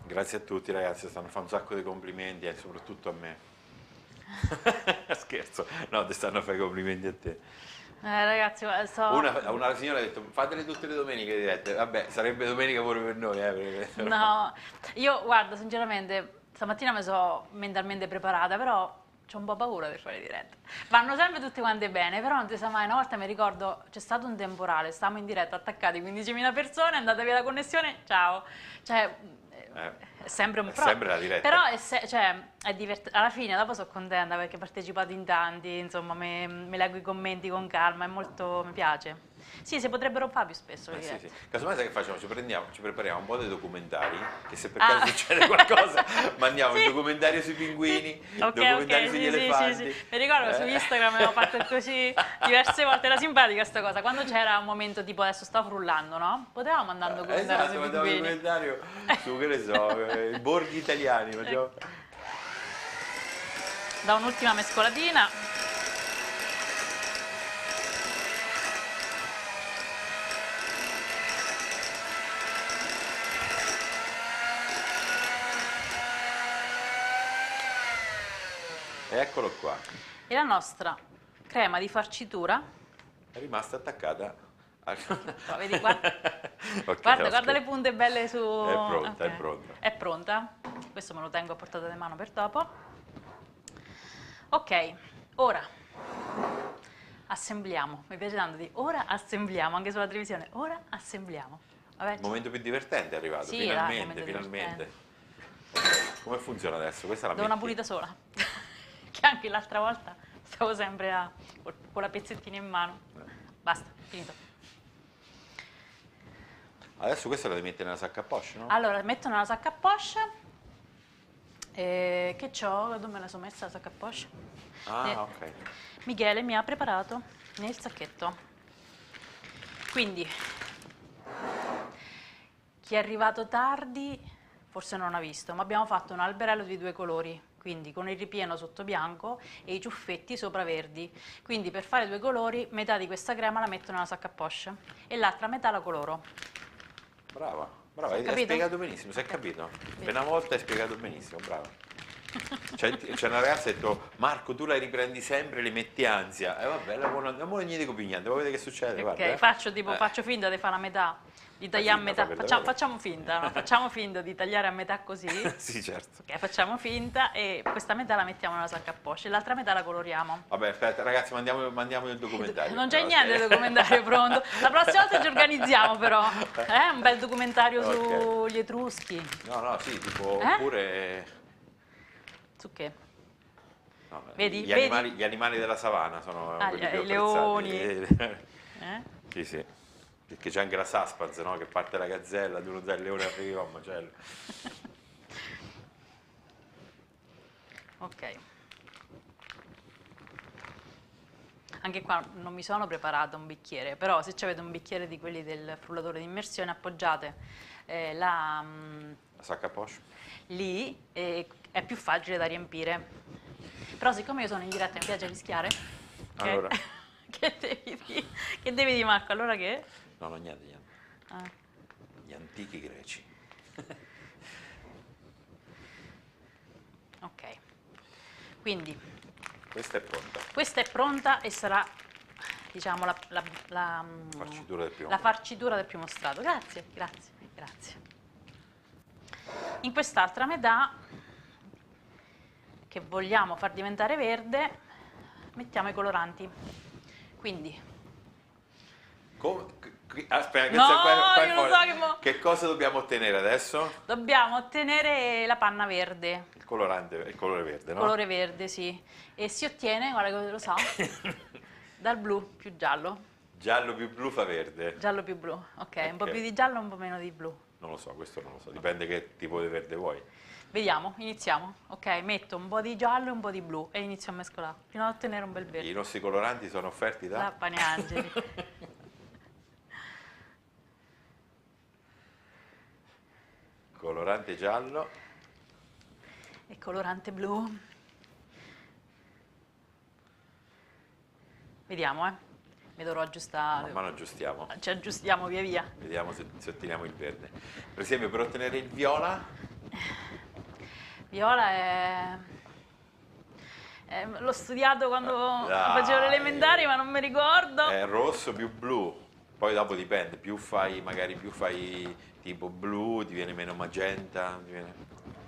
Grazie a tutti ragazzi, stanno facendo un sacco di complimenti e soprattutto a me. Scherzo, no, ti stanno a fare i complimenti a te. Ragazzi, Una signora ha detto fatele tutte le domeniche dirette, vabbè sarebbe domenica pure per noi, perché... No, io guarda, sinceramente, stamattina mi sono mentalmente preparata, però c'ho un po' paura per fare diretta. Vanno sempre tutte quante bene, però non ti sa mai, una volta mi ricordo, c'è stato un temporale, stavamo in diretta attaccati 15.000 persone, è andata via la connessione, ciao. Cioè, è sempre un è pro. sempre la diretta. Però è divertente, alla fine dopo sono contenta perché ho partecipato in tanti, insomma, mi leggo i commenti con calma, mi piace. Sì, si potrebbero fare più spesso le Sì, dirette. sì. Casomai sai che facciamo? Ci prepariamo un po' dei documentari, che se per caso succede qualcosa mandiamo Sì. il documentario sui pinguini, il Ok, documentario sugli elefanti. sì. Mi ricordo su Instagram avevo fatto così diverse volte, era simpatica questa cosa. Quando c'era un momento tipo adesso sto frullando, no? Potevamo mandare un documentario Esatto, sui mandiamo un pinguini. documentario su, che ne so, i borghi italiani. Facciamo... Da un'ultima mescolatina. E eccolo qua, E la nostra crema di farcitura. è rimasta attaccata. Vedi qua? Ok, Guarda le punte belle su... È pronta, Ok. è pronta. È pronta? Questo me lo tengo a portata di mano per dopo. Ok, ora assembliamo. Mi piace tanto di ora assembliamo, anche sulla televisione. Ora assembliamo. Vabbè, Il momento più divertente è arrivato, Sì, finalmente, dai, il momento finalmente. Ok, come funziona adesso? Questa la do una metti? pulita sola. Che anche l'altra volta stavo sempre con la pezzettina in mano. Basta, finito. Adesso questa la devi mettere nella sacca a poche, no? Allora, metto nella sacca a poche. Che c'ho? Dove me la sono messa la sacca a poche? Ok. Michele mi ha preparato nel sacchetto. Quindi, chi è arrivato tardi forse non ha visto, ma abbiamo fatto un alberello di 2 colori, quindi con il ripieno sotto bianco e i ciuffetti sopra verdi. Quindi per fare 2 colori, metà di questa crema la metto nella sacca a poche e l'altra metà la coloro. Brava, brava, Hai hai capito? spiegato benissimo, si è Ok. capito? Per una volta hai spiegato benissimo, brava. C'è una ragazza che ha detto Marco tu la riprendi sempre e le metti ansia e vabbè non gli dico più niente, vuoi vedere che succede, Ok, guarda, faccio finta di fare la metà, di tagliare a finta, metà. fai per davvero. Facciamo finta, no? Facciamo finta di tagliare a metà così. Sì, certo. Ok, facciamo finta e questa metà la mettiamo nella sacca a poche e l'altra metà la coloriamo. Vabbè, aspetta ragazzi, mandiamo il documentario. Non c'è Ok. niente di documentario pronto. La prossima volta ci organizziamo però. Un bel documentario Ok. sugli Etruschi. No, sì, tipo, Eh? oppure... Su che? no, Vedi? gli animali della savana sono quelli più I apprezzati. leoni. Eh? Sì, sì. Perché c'è anche la suspense, no? Che parte la gazzella, tu non sai il leone arriva, un macello. Ok. Anche qua non mi sono preparata un bicchiere, però se avete un bicchiere di quelli del frullatore di immersione appoggiate La sacca a poche? lì è più facile da riempire. Però siccome io sono in diretta e mi piace rischiare, ok? Allora. Che devi dire Marco? Allora che? No, niente. Ah. Gli antichi greci. Ok, quindi Questa è pronta. questa è pronta e sarà, diciamo, la Farcitura del primo. la farcitura del primo strato. Grazie. In quest'altra metà, che vogliamo far diventare verde, mettiamo i coloranti. Quindi, Aspetta, No, qua io lo so che mo- che cosa dobbiamo ottenere adesso? Dobbiamo ottenere la panna verde, Il colorante, il colore verde, no? colore verde, sì. E si ottiene, guarda come lo so, dal blu più giallo. Giallo più blu fa verde. Giallo più blu, ok, un po' Ok. più di giallo, un po' meno di blu. Non lo so, questo non lo so, dipende che tipo di verde vuoi. Vediamo, iniziamo. Ok, metto un po' di giallo e un po' di blu e inizio a mescolare fino ad ottenere un bel I verde. nostri coloranti sono offerti Da da... Pane Angeli. Colorante giallo. E colorante blu. Vediamo, mi dovrò aggiustare. Man mano aggiustiamo. Ci aggiustiamo via via. Vediamo se otteniamo il verde. Per esempio, per ottenere il viola, Viola l'ho studiato quando Dai. facevo le elementari, ma non mi ricordo. è rosso più blu. Poi dopo dipende, magari più fai tipo blu, ti viene meno magenta,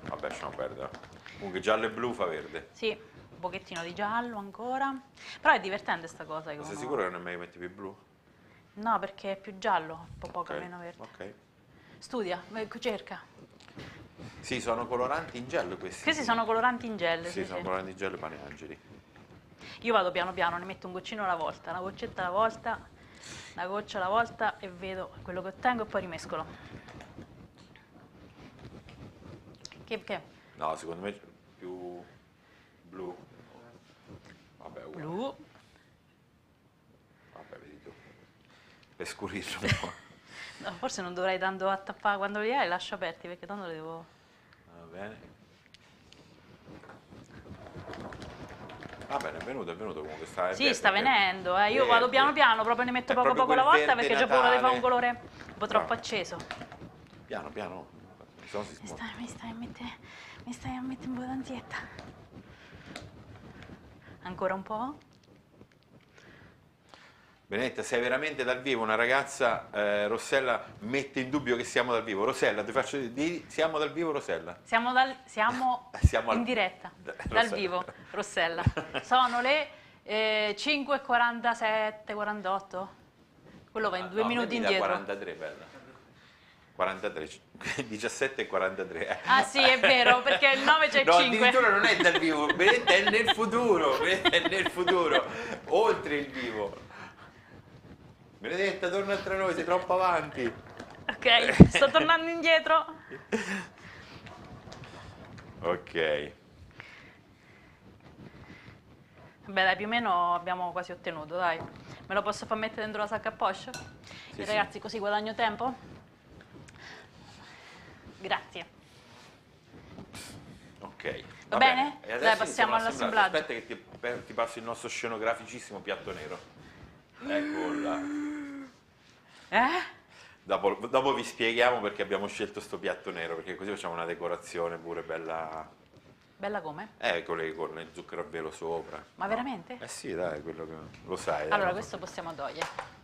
Vabbè, lasciamo perdere. Comunque giallo e blu fa verde. Sì, un pochettino di giallo ancora. Però è divertente sta cosa. Ma sei sicuro che non mi metti più blu? No, perché è più giallo, un po' poco Ok, meno verde. ok. Studia, cerca. Sì, sono coloranti in gel questi. Questi sono coloranti in gel. Sì, sono coloranti in gel Pane Angeli. Io vado piano piano, ne metto un goccino alla volta, una goccetta alla volta, una goccia alla volta e vedo quello che ottengo e poi rimescolo. Che? No, secondo me più blu. Vabbè, uguale. Blu. Vabbè, vedi tu. Per scurirlo un po'. No, forse non dovrei tanto attappare quando li hai, lascio aperti perché tanto li devo... Va bene. Va bene, è venuto comunque. Sì, sta venendo, Io Verde. vado piano piano, proprio ne metto È poco proprio poco alla quel volta verde perché ho paura di fare Natale. un colore un po' troppo Bravo. acceso. Piano, piano. Se no si smonta. Mi stai a mettere un po' d'ansietta. Ancora un po'? Benedetta, sei veramente dal vivo? Una ragazza, Rossella, mette in dubbio che siamo dal vivo. Rossella, ti faccio dire, siamo dal vivo, Rossella? Siamo Siamo in diretta, dal Rossella. vivo, Rossella. Sono le 5:47, 48. Quello va in 2 minuti indietro. 43, bella. 43, 17 e 43. Ah sì, è vero, perché il 9 c'è No, 5. addirittura non è dal vivo, Benedetta è nel futuro, Benedetta è nel futuro, oltre il vivo. Benedetta, torna tra noi, sei troppo avanti. Ok, sto tornando indietro. Ok. Beh, dai, più o meno abbiamo quasi ottenuto, dai. Me lo posso far mettere dentro la sacca a poche? Sì, Ragazzi, così guadagno tempo? Grazie. Ok. Va bene? E adesso Dai, passiamo iniziamo l'assemblaggio. all'assemblaggio. Aspetta che ti passo il nostro scenograficissimo piatto nero. Eccola. Dopo vi spieghiamo perché abbiamo scelto sto piatto nero, perché così facciamo una decorazione pure bella. Bella come? Con il zucchero a velo sopra. Ma veramente? Eh sì, dai, quello che lo sai. Allora, lo so. questo possiamo togliere.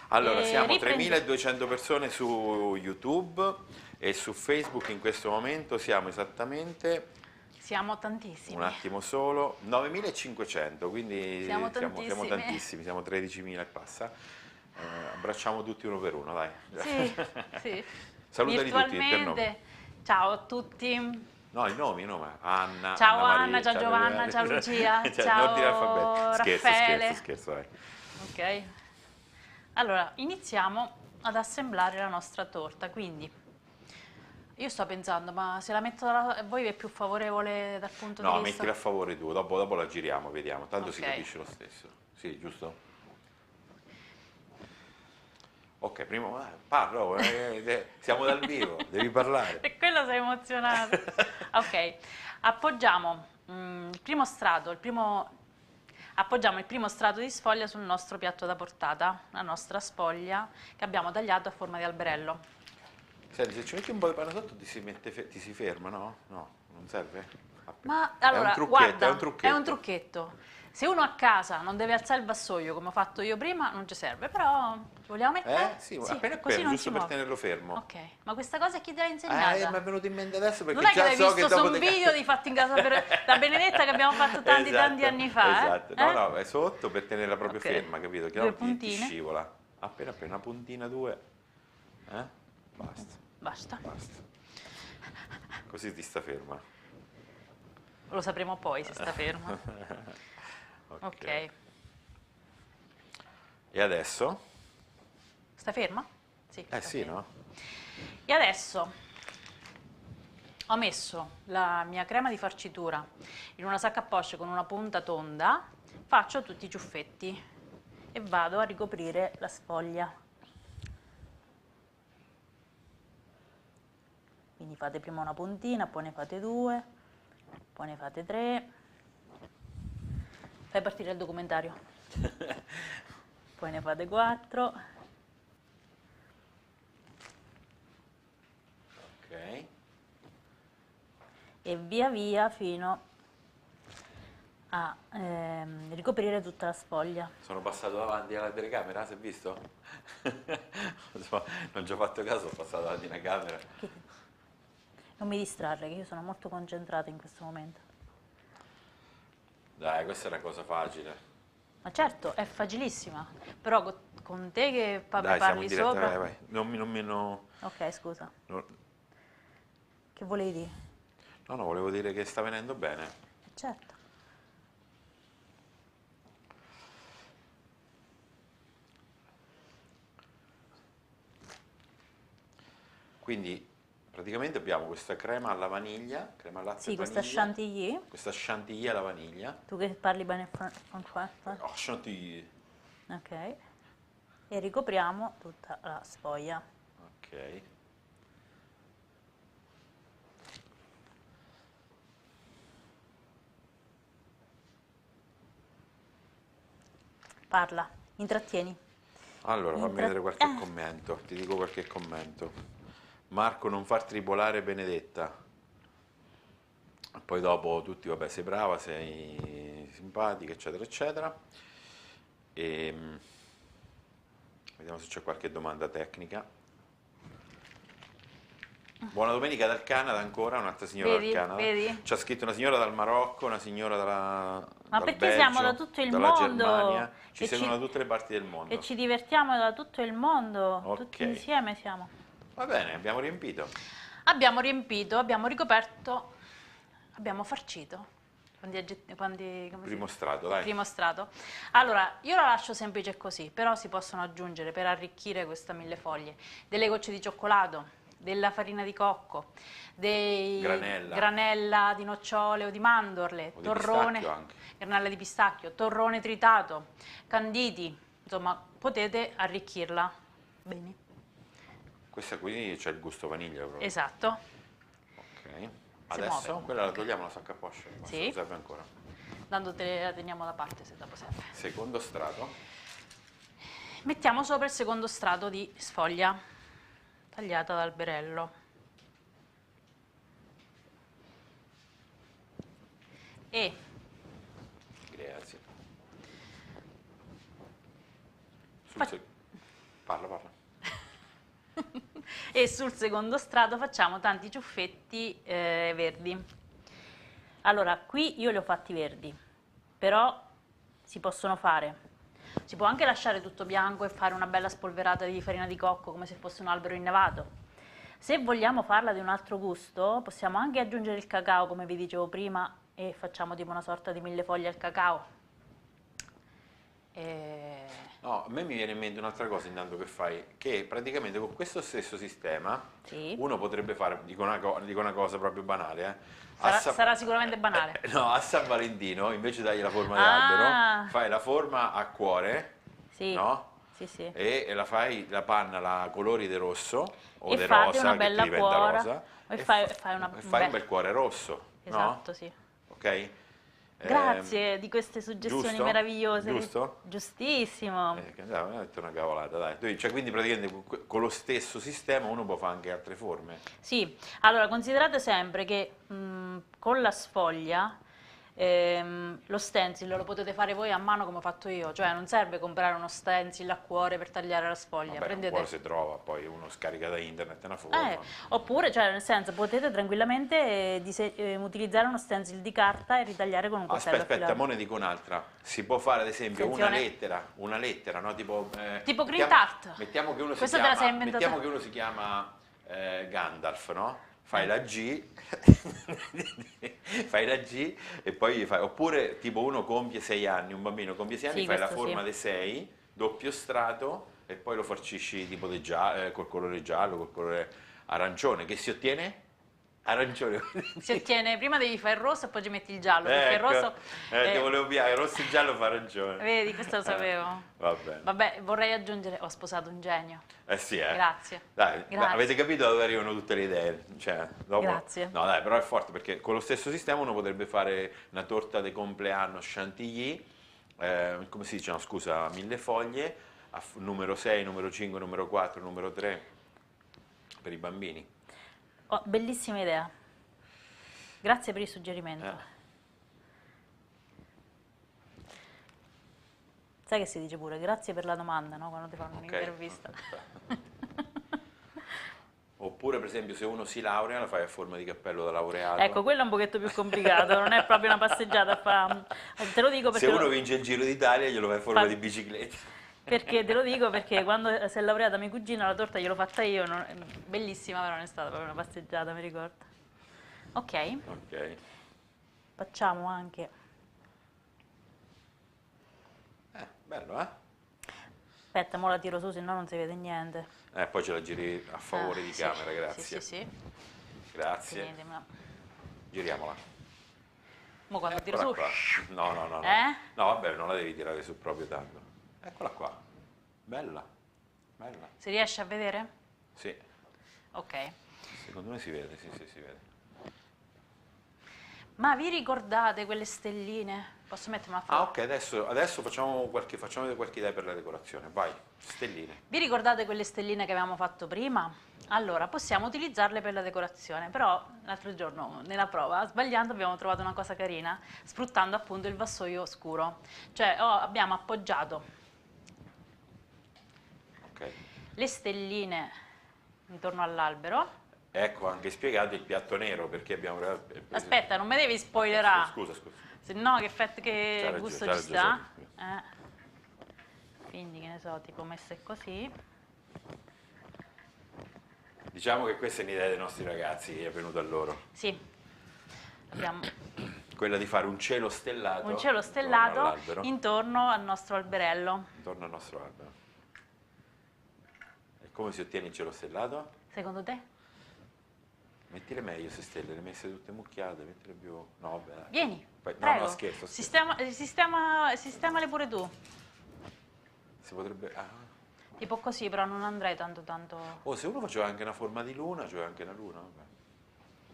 Allora, siamo riprendi- 3.200 persone su YouTube e su Facebook in questo momento siamo esattamente, Siamo tantissimi. un attimo solo, 9.500, quindi Siamo siamo tantissimi. tantissimi, siamo 13.000 e passa. Abbracciamo tutti uno per uno, dai. Sì, sì. Salutali tutti, per nome. Virtualmente. Ciao a tutti. No, i nomi, Anna, Ciao Anna Anna, Maria, ciao Giovanna, ciao Lucia, Cioè, ciao in ordine alfabetico. Raffaele. Scherzo, dai. Ok. Allora, iniziamo ad assemblare la nostra torta, quindi io sto pensando, ma se la metto voi è più favorevole dal punto No, di vista... mettila a favore tu, dopo la giriamo, vediamo, tanto si Ok. capisce lo stesso. Sì, giusto? Ok, prima parlo, siamo dal vivo, devi parlare. Per quello sei emozionato. Ok, appoggiamo il primo strato, appoggiamo il primo strato di sfoglia sul nostro piatto da portata, la nostra sfoglia che abbiamo tagliato a forma di alberello. Senti, se ci metti un po' di pane sotto ti si ferma, no? No, non serve? Ma È un allora, trucchetto, guarda, è un trucchetto. è un trucchetto. Se uno a casa non deve alzare il vassoio come ho fatto io prima, non ci serve, però vogliamo mettere? Sì, Sì, appena così appena, non giusto si per muove. tenerlo fermo. Ok, ma questa cosa chi te l'ha Mi insegnata? è venuto in mente adesso perché Non è che già l'hai so visto che su dopo un video di Fatti in casa da Benedetta che abbiamo fatto tanti anni fa, Esatto, no, no, è sotto per tenerla proprio Ok. ferma, capito? Che Due no ti puntine. scivola. Appena una puntina, due, basta, Basta. basta. Così ti sta ferma. Lo sapremo poi se sta fermo. Ok. Ok. E adesso? Sta ferma? Sì, sta Sì, ferma. no? E adesso ho messo la mia crema di farcitura in una sacca a poche con una punta tonda, faccio tutti i ciuffetti e vado a ricoprire la sfoglia. Quindi fate prima una puntina, poi ne fate due, poi ne fate tre. Fai partire il documentario. Poi ne fate 4. Ok. E via via fino a ricoprire tutta la sfoglia. Sono passato davanti alla telecamera, si è visto? Non ci ho fatto caso, ho passato davanti alla camera. Non mi distrarre, che io sono molto concentrata in questo momento. Dai, questa è una cosa facile. Ma certo, è facilissima, però con te che Dai, siamo parli in diretta, sopra... vai, vai. No, Ok, scusa. no, Che volevi dire? no, volevo dire che sta venendo bene. Certo. Quindi praticamente abbiamo questa crema alla vaniglia, crema al latte Sì, e questa vaniglia, chantilly. questa chantilly alla vaniglia. Tu che parli bene francese. Oh, chantilly. Ok. E ricopriamo tutta la sfoglia. Ok. Parla, intrattieni. Allora, fammi vedere qualche commento, ti dico qualche commento. Marco, non far tribolare Benedetta. Poi dopo tutti, vabbè, sei brava, sei simpatica, eccetera, eccetera. E, vediamo se c'è qualche domanda tecnica. Buona domenica dal Canada ancora, un'altra signora Vedi, dal Canada. vedi? C'ha scritto una signora dal Marocco, una signora Ma dal perché siamo da Belgio, tutto il dalla mondo Germania. Ci e seguono da tutte le parti del mondo. e ci divertiamo da tutto il mondo, tutti Ok. insieme siamo. Va bene, abbiamo riempito. Abbiamo riempito, abbiamo ricoperto, abbiamo farcito. Primo strato, dai. Primo strato. Allora, io la lascio semplice così, però si possono aggiungere per arricchire questa millefoglie delle gocce di cioccolato, della farina di cocco, dei granella di nocciole o di mandorle, O di torrone, pistacchio anche. granella di pistacchio, torrone tritato, canditi, insomma, potete arricchirla. Bene. Questa qui c'è il gusto vaniglia proprio. Esatto. Ok. Si Adesso muove. quella la togliamo la sacca a poche, ma Sì. serve ancora. Tanto te la teniamo da parte se dopo serve. Secondo strato. Mettiamo sopra il secondo strato di sfoglia tagliata ad alberello. E Grazie. Parla. e sul secondo strato facciamo tanti ciuffetti verdi. Allora, qui io li ho fatti verdi, però si possono fare. Si può anche lasciare tutto bianco e fare una bella spolverata di farina di cocco come se fosse un albero innevato. Se vogliamo farla di un altro gusto, possiamo anche aggiungere il cacao, come vi dicevo prima, e facciamo tipo una sorta di millefoglie al cacao. No, a me mi viene in mente un'altra cosa intanto che fai, che praticamente con questo stesso sistema Sì. uno potrebbe fare, dico una cosa proprio banale, Sarà sicuramente banale. no, a San Valentino invece dai la forma di Ah. albero, fai la forma a cuore, Sì. no? Sì, sì. E la fai, la panna la colori di rosso o E di fate rosa una che bella ti diventa cuora. rosa E fai un bel cuore rosso, Esatto, no? sì. Ok? Grazie di queste suggestioni giusto? meravigliose. Giusto? Giustissimo. Dai, mi ha detto una cavolata, dai. Cioè, quindi praticamente con lo stesso sistema uno può fare anche altre forme. Sì, allora considerate sempre che con la sfoglia Lo stencil lo potete fare voi a mano come ho fatto io, cioè non serve comprare uno stencil a cuore per tagliare la sfoglia. Vabbè, un cuore si trova, poi uno scarica da internet una forma. Oppure, cioè, nel senso, potete tranquillamente utilizzare uno stencil di carta e ritagliare con un coltello Aspetta, mo ne dico un'altra. Si può fare ad esempio Attenzione. una lettera, no? Tipo Green Tart. mettiamo che uno si Questa te la sei chiama, inventata. mettiamo che uno si chiama Gandalf, no? Fai la G, fai la G e poi gli fai, oppure tipo uno compie 6 anni, un bambino compie 6 anni, Sì, fai la questo forma sì. dei 6, doppio strato e poi lo farcisci tipo col colore giallo, col colore arancione, che si ottiene? Arancione. Si ottiene, prima devi fare il rosso e poi ci metti il giallo, perché il rosso... Ti volevo piacere, rosso e giallo fa ragione. Vedi, questo lo sapevo. Va bene. Vabbè, vorrei aggiungere, ho sposato un genio. Eh sì, Grazie. Dai, Grazie. avete capito da dove arrivano tutte le idee? Cioè, dopo... Grazie. No, dai, però è forte perché con lo stesso sistema uno potrebbe fare una torta di compleanno chantilly, come si dice, no, scusa, 1000 foglie, numero 6, numero 5, numero 4, numero 3, per i bambini. Oh, bellissima idea. Grazie per il suggerimento. Sai che si dice pure grazie per la domanda, no? Quando ti fanno un'intervista. Oppure per esempio se uno si laurea la fai a forma di cappello da laureato. Ecco, quello è un pochetto più complicato, non è proprio una passeggiata. Te lo dico perché... Se uno vince il Giro d'Italia glielo fai a forma di bicicletta. Perché te lo dico perché quando si è laureata mia cugina la torta gliel'ho fatta io, bellissima, però non è stata proprio una passeggiata, mi ricordo. Ok. Facciamo anche... Bello, eh? Aspetta, mo la tiro su, se no non si vede niente. Poi ce la giri a favore di camera, grazie. Sì. Grazie. Tenetemi. Giriamola. Mo quando tiro su... Qua. No. No, vabbè, non la devi tirare su proprio tanto. Eccola qua. Bella. Si riesce a vedere? Sì. Ok. Secondo me si vede, sì, si vede. Ma vi ricordate quelle stelline? Posso mettermi a fuoco? Ok, adesso facciamo vedere qualche idea per la decorazione. Vai, stelline. Vi ricordate quelle stelline che avevamo fatto prima? Allora, possiamo utilizzarle per la decorazione, però l'altro giorno nella prova, sbagliando, abbiamo trovato una cosa carina, sfruttando appunto il vassoio scuro. Cioè, abbiamo appoggiato le stelline intorno all'albero. Ecco, anche spiegato il piatto nero, perché abbiamo... Aspetta, non mi devi spoilerare. Scusa. Se no, che gusto ci sta? Quindi, che ne so, tipo messe così. Diciamo che questa è un'idea dei nostri ragazzi, è venuta a loro. Sì. Abbiamo quella di fare un cielo stellato. Un cielo stellato intorno al nostro alberello. Intorno al nostro albero. E come si ottiene il cielo stellato? Secondo te? Mettile meglio se stelle, le messe tutte mucchiate, mettile più... No, vabbè. Dai. Vieni, prego. No, scherzo. Sistemale pure tu. Si potrebbe... Tipo così, però non andrei tanto... se uno faceva anche una forma di luna, cioè anche una luna,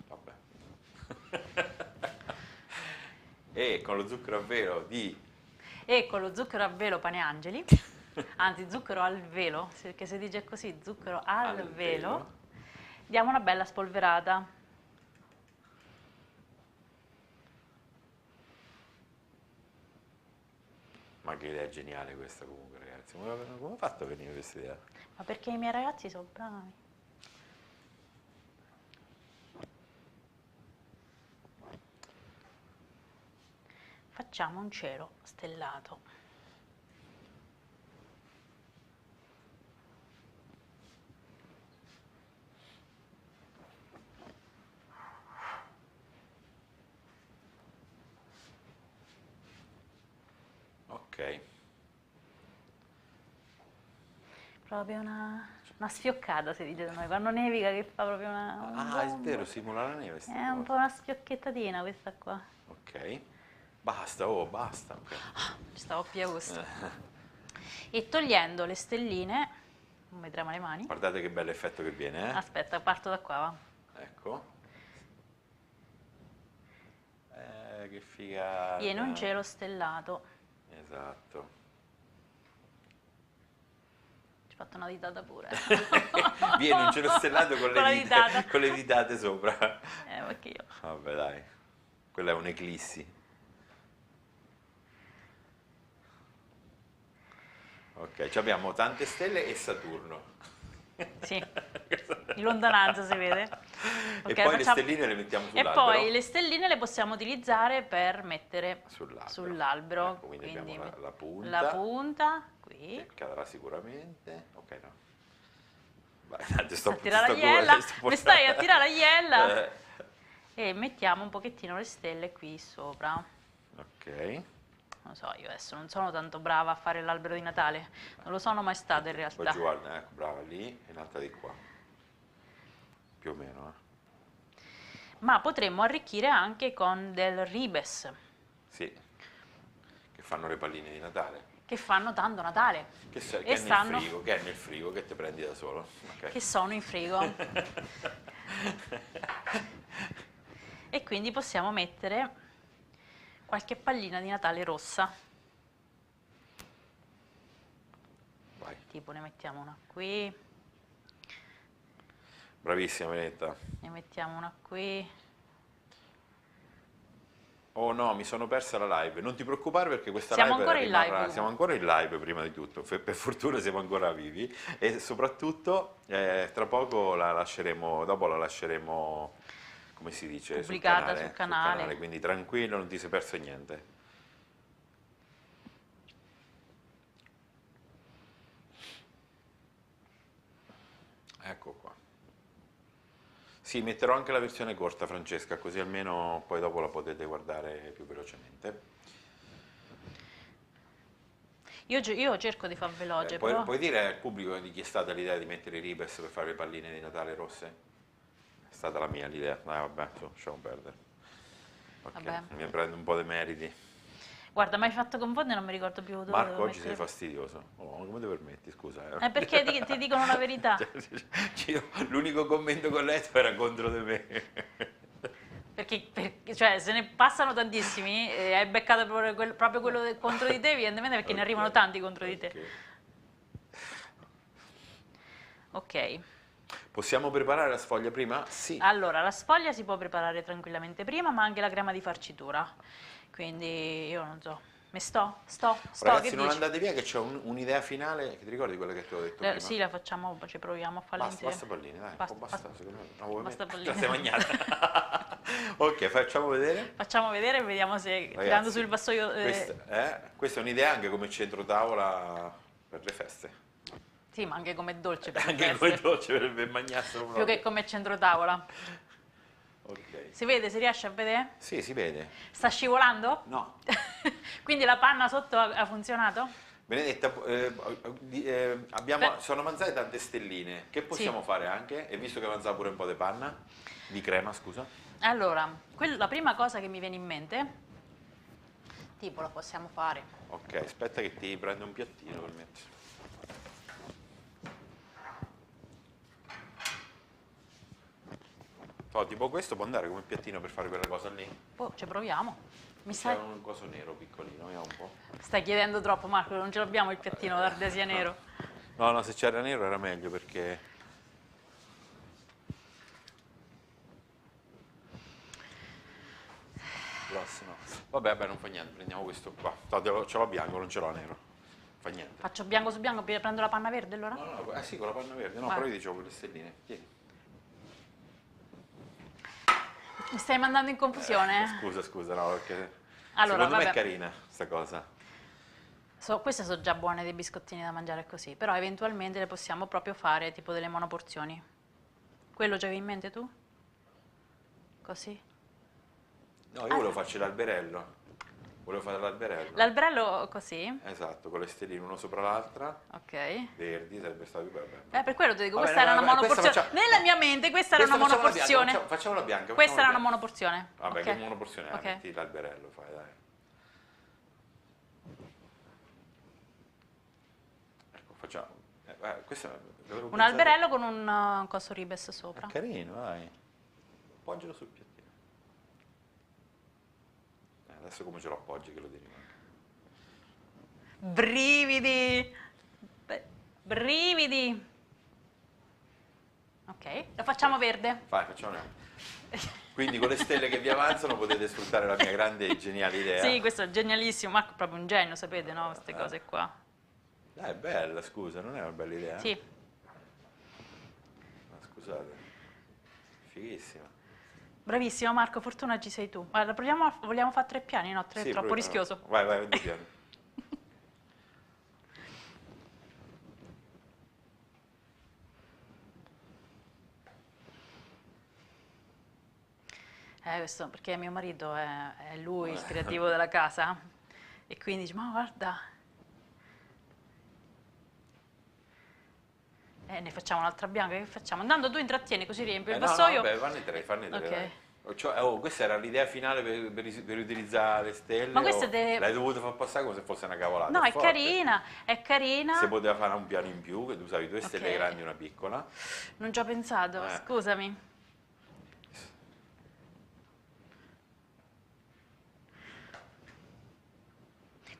vabbè. E con lo zucchero a velo di... E con lo zucchero a velo pane angeli, anzi zucchero al velo, che si dice così, zucchero al velo, diamo una bella spolverata. Ma che idea geniale questa comunque, ragazzi. Come ha fatto a venire questa idea? Ma perché i miei ragazzi sono bravi. Facciamo un cielo stellato. Ok. Proprio una sfioccata, si dice da noi, quando nevica che fa proprio una... è vero, simula la neve. È un po' una sfiocchettatina questa qua. Ok. Basta, basta. Okay. Ci stavo più a gusto. E togliendo le stelline, non vedremo le mani. Guardate che bello effetto che viene, eh? Aspetta, parto da qua, va. Ecco. Che figata. Viene un cielo stellato. Esatto. Ci ho fatto una ditata pure. Viene un cielo stellato con le ditate sopra. Perché io. Vabbè, dai. Quella è un'eclissi. Ok, ci abbiamo tante stelle e Saturno. Sì, in lontananza si vede. E Ok, poi le stelline le mettiamo E sull'albero. poi le stelline le possiamo utilizzare per mettere Sull'albero. sull'albero. Ecco, quindi abbiamo la punta. La punta, qui. Che cadrà sicuramente. Ok, no. Vai, tanto Sto a tirare l'agliella. Mi stai a tirare l'agliella. Eh, E mettiamo un pochettino le stelle qui sopra. ok. Non so, io adesso non sono tanto brava a fare l'albero di Natale, non lo sono mai stata in Poi realtà. giù, ecco, brava, lì e l'altra di qua. Più o meno, Ma potremmo arricchire anche con del ribes, Sì, che fanno le palline di Natale. che fanno tanto Natale. Che è E stanno- nel frigo, che te prendi da solo. Ok. Che sono in frigo. E quindi possiamo mettere qualche pallina di Natale rossa. Vai. Tipo ne mettiamo una qui, Bravissima Benetta. ne mettiamo una qui. Oh no, mi sono persa la live. Non ti preoccupare perché questa Siamo live ancora in live, Ugo. siamo ancora in live prima di tutto. Per fortuna siamo ancora vivi e soprattutto tra poco la lasceremo, dopo la lasceremo, come si dice, Pubblicata sul canale. quindi tranquillo, non ti sei perso niente. Ecco qua. Sì, metterò anche la versione corta, Francesca, così almeno poi dopo la potete guardare più velocemente. Io cerco di far veloce, Puoi, però... puoi dire al pubblico di chi è stata l'idea di mettere i ribes per fare le palline di Natale rosse? È stata la mia l'idea. Vabbè, lasciamo perdere. Ok, Vabbè. mi prendo un po' dei meriti. Guarda, mi hai fatto confondere, non mi ricordo più dove Marco, devo oggi sei mettere. fastidioso. Oh, come ti permetti, scusa. Perché ti dicono la verità. L'unico commento che ho letto era contro di me. Cioè, se ne passano tantissimi, hai beccato proprio quello contro di te, evidentemente perché ne arrivano tanti contro di te. Ok. Possiamo preparare la sfoglia prima? Sì. Allora, la sfoglia si può preparare tranquillamente prima, ma anche la crema di farcitura. Quindi io non so. Ragazzi, che non dici? andate via che c'è un'idea finale, che ti ricordi quella che ti ho detto prima? Sì, la facciamo, ci proviamo a farla Basta, insieme. basta palline, dai, Basta, basta, basta. secondo me. No, vuoi Basta mettere? palline. La sei mangiata. Ok, facciamo vedere. Facciamo vedere e vediamo se Ragazzi, tirando sul vassoio... questa è un'idea anche come centro tavola per le feste. Sì, ma anche come dolce per Anche le come feste. dolce per mangiassero Più proprio. che come centro tavola. Ok. Si vede? Si riesce a vedere? Sì, si vede. Sta scivolando? No. Quindi la panna sotto ha funzionato? Benedetta, sono avanzate tante stelline. Che possiamo fare anche? E visto che avanzava pure un po' di panna, di crema, scusa. Allora, la prima cosa che mi viene in mente, tipo la possiamo fare. Ok, aspetta che ti prendo un piattino per mettere. Tipo questo può andare come piattino per fare quella cosa lì? Boh, ci proviamo. C'è un coso nero piccolino, vediamo un po'. Stai chiedendo troppo, Marco, non ce l'abbiamo il piattino d'ardesia nero. No, se c'era nero era meglio perché... Prossimo. Vabbè, non fa niente, prendiamo questo qua. Ce l'ho bianco, non ce l'ho nero. Fa niente. Faccio bianco su bianco, prendo la panna verde allora? No, sì, con la panna verde. No, Vai. però io dicevo con le stelline. Tieni. Mi stai mandando in confusione? Scusa, no, perché... Allora, secondo me vabbè. è carina sta cosa. Queste sono già buone dei biscottini da mangiare così, però eventualmente le possiamo proprio fare tipo delle monoporzioni. Quello già avevi in mente tu? Così? No, io volevo farci l'alberello. Volevo fare l'alberello. L'alberello così? Esatto, con le stelline uno sopra l'altra. Ok. Verdi, sarebbe stato più bello. Per quello ti dico, Vabbè, questa era una questa monoporzione. Nella mia mente questa era una monoporzione. Facciamo la bianca. Questa era una monoporzione. Vabbè, Ok. che monoporzione è? Ok. Metti l'alberello, fai, dai. Ecco, facciamo. Questo Un l'avevo pensato. alberello con un coso ribes sopra. Carino, dai. Appoggialo sul piattino. Adesso come ce lo appoggi che lo devi manca. Brividi! Brividi! Ok, lo facciamo verde. Vai, facciamo. Quindi con le stelle che vi avanzano potete sfruttare la mia grande e geniale idea. Sì, questo è genialissimo. Marco è proprio un genio, sapete, no? Queste cose qua. Dai, è bella, scusa, non è una bella idea? Sì. Ma scusate, fighissima. Bravissimo Marco, fortuna ci sei tu. Guarda, vogliamo fare 3 piani? No, 3 è Sì, troppo rischioso. vai, vai, due piani. Questo perché mio marito è lui il creativo della casa e quindi dice, ma guarda, ne facciamo un'altra bianca, che facciamo? Andando tu intrattieni così riempio il No, vassoio. vabbè, fanne tre, Ok. dai. Cioè, questa era l'idea finale per utilizzare le stelle. Ma questa L'hai dovuto far passare come se fosse una cavolata. No, è forte. carina, è carina. Se poteva fare un piano in più, che tu usavi due stelle Ok. grandi e una piccola. Non ci ho pensato, scusami.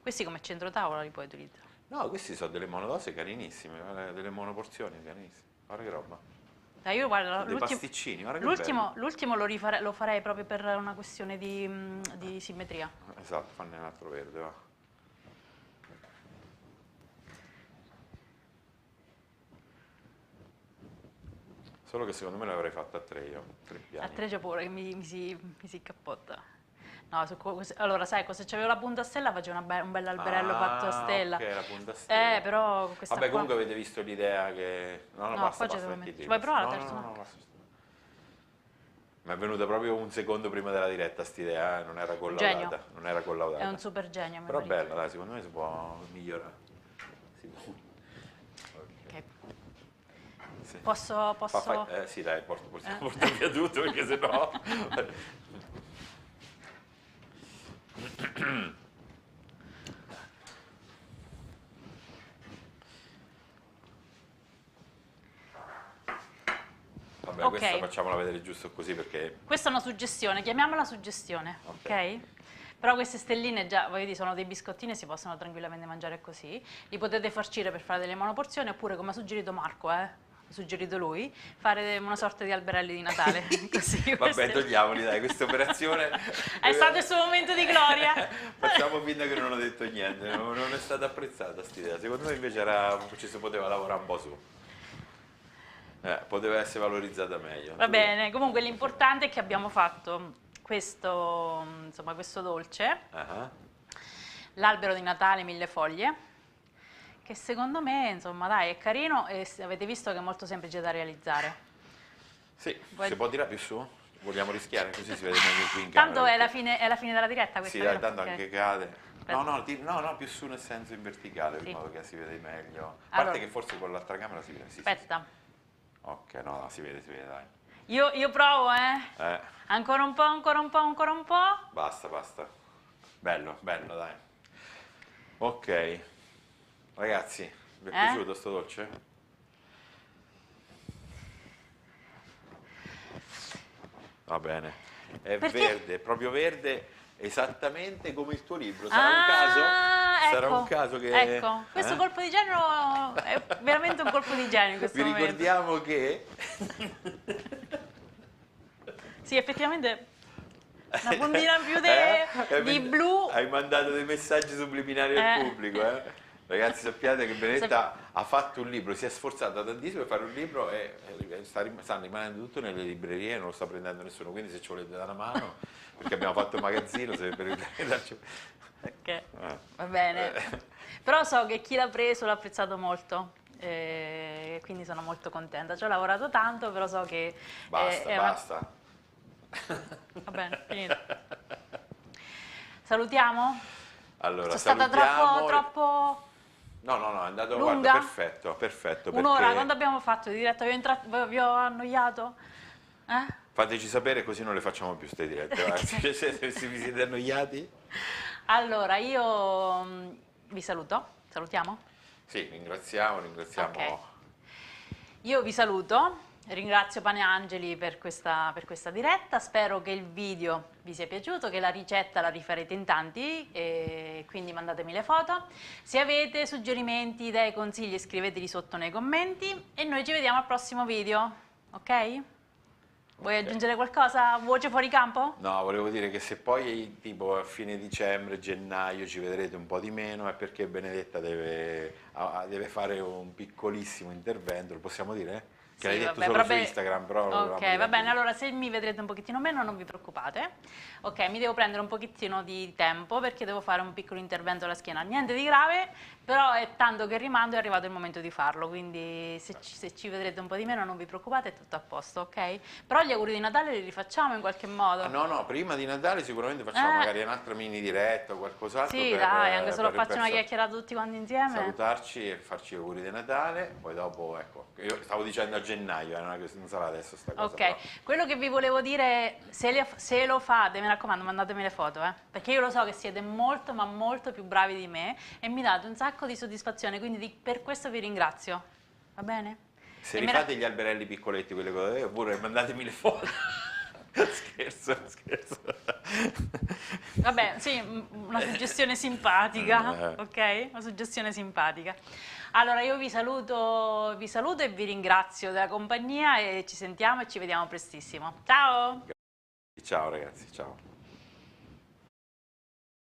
Questi come centro tavola li puoi utilizzare. No, questi sono delle monodose carinissime, delle monoporzioni carinissime. Guarda che roba. Dai, io guarda, Dei pasticcini, guarda che bello. l'ultimo lo farei proprio per una questione di simmetria. Esatto, fanne un altro verde, va. Solo che secondo me l'avrei fatto a tre io, 3 piani. A 3 c'è pure che mi si incappotta. No, allora sai, se c'avevo la punta a stella facevo un bel alberello fatto a stella. Ok, la punta a stella. Però questa Vabbè, qua... comunque avete visto l'idea che... No, No, basta, poi basta, devo metti mettere. lì, Vuoi basta. provare la terza? No, basta. Mi è venuta proprio un secondo prima della diretta st'idea, non era collaudata. Genio. Non era collaudata. È un super genio, mio Però marito. bella, dai, secondo me si può migliorare. Si può. Ok. Sì. Posso... Sì, dai, possiamo portare via tutto perché sennò... Vabbè, Ok. questa facciamola vedere giusto così perché... Questa è una suggestione, chiamiamola suggestione, ok? Però queste stelline già, voglio dire, sono dei biscottini e si possono tranquillamente mangiare così. Li potete farcire per fare delle monoporzioni oppure, come ha suggerito Marco, ha suggerito lui, fare una sorta di alberelli di Natale. Così, Vabbè, togliamoli, dai, questa operazione... È stato il suo momento di gloria. Facciamo finta che non ho detto niente, non è stata apprezzata questa idea. Secondo me invece ci si poteva lavorare un po' su. Poteva essere valorizzata meglio. Va bene, comunque l'importante è che abbiamo fatto questo, insomma, questo dolce, l'albero di Natale 1000 foglie, che secondo me, insomma, dai, è carino e avete visto che è molto semplice da realizzare. Sì, si può tirare più su? Vogliamo rischiare così si vede meglio qui in camera. Tanto è la fine della diretta questa, sì, dai, vero? tanto Ok. anche cade. Aspetta. No, più su nel senso in verticale, Sì. in modo che si vede meglio. A parte Allora. che forse con l'altra camera si vede. Sì, Aspetta, sì. Ok, no, si vede, dai. io provo, Ancora un po', ancora un po', ancora un po'. Basta. Bello, dai. Ok. Ragazzi, vi è piaciuto sto dolce? Va bene. È Perché? verde, proprio verde, esattamente come il tuo libro. Sarà un caso? Sarà Ecco, un caso che... Ecco, questo colpo di genio è veramente un colpo di genio in questo Vi momento. ricordiamo che... Sì, effettivamente una puntina in più di blu. Hai mandato dei messaggi subliminali al pubblico, Ragazzi, sappiate che Benedetta ha fatto un libro, si è sforzata tantissimo per fare un libro e sta rimanendo tutto nelle librerie, non lo sta prendendo nessuno, quindi se ci volete dare una mano, perché abbiamo fatto il magazzino, se per darci... Ok, va bene. Però so che chi l'ha preso l'ha apprezzato molto, quindi sono molto contenta. Ci ho lavorato tanto, però so che... Basta. Va bene, finito. Salutiamo? Allora, Sono stata troppo... No, è andato lunga? Guarda, perfetto. Un'ora, perché... quando abbiamo fatto di diretta? Vi ho annoiato? Fateci sapere così non le facciamo più ste dirette, se vi siete annoiati. Allora, io vi saluto. Salutiamo? Sì, ringraziamo. Ok. Io vi saluto. Ringrazio Pane Angeli per questa diretta, spero che il video vi sia piaciuto, che la ricetta la rifarete in tanti, e quindi mandatemi le foto. Se avete suggerimenti, idee, consigli, scriveteli sotto nei commenti e noi ci vediamo al prossimo video, ok? Vuoi aggiungere qualcosa? Voce fuori campo? No, volevo dire che se poi tipo a fine dicembre, gennaio ci vedrete un po' di meno è perché Benedetta deve fare un piccolissimo intervento, lo possiamo dire? Che l'hai Sì, detto vabbè, solo però su Instagram, però non ok, l'abbiamo va bene, detto. allora se mi vedrete un pochettino meno non vi preoccupate. Ok, mi devo prendere un pochettino di tempo perché devo fare un piccolo intervento alla schiena. Niente di grave, però è tanto che rimando, è arrivato il momento di farlo, quindi se ci vedrete un po' di meno non vi preoccupate, è tutto a posto, ok? Però gli auguri di Natale li rifacciamo in qualche Ah, modo. no, no, prima di Natale sicuramente facciamo Eh, magari un'altra mini diretta o qualcos'altro sì, dai, anche solo farci una per chiacchierata tutti quanti insieme. salutarci e farci gli auguri di Natale. Poi dopo, ecco, io stavo dicendo a gennaio, non sarà adesso sta cosa, però. Ok, quello che vi volevo dire, se lo fate, mi raccomando, mandatemi le foto, perché io lo so che siete molto, ma molto più bravi di me e mi date un sacco di soddisfazione, quindi per questo vi ringrazio, va bene? Se E rifate gli alberelli piccoletti, quelle cose, oppure mandatemi le foto. Scherzo, scherzo. Vabbè, sì, una suggestione simpatica, Eh, ok? Una suggestione simpatica. Allora, io vi saluto e vi ringrazio della compagnia e ci sentiamo e ci vediamo prestissimo. Ciao! Ciao ragazzi, ciao.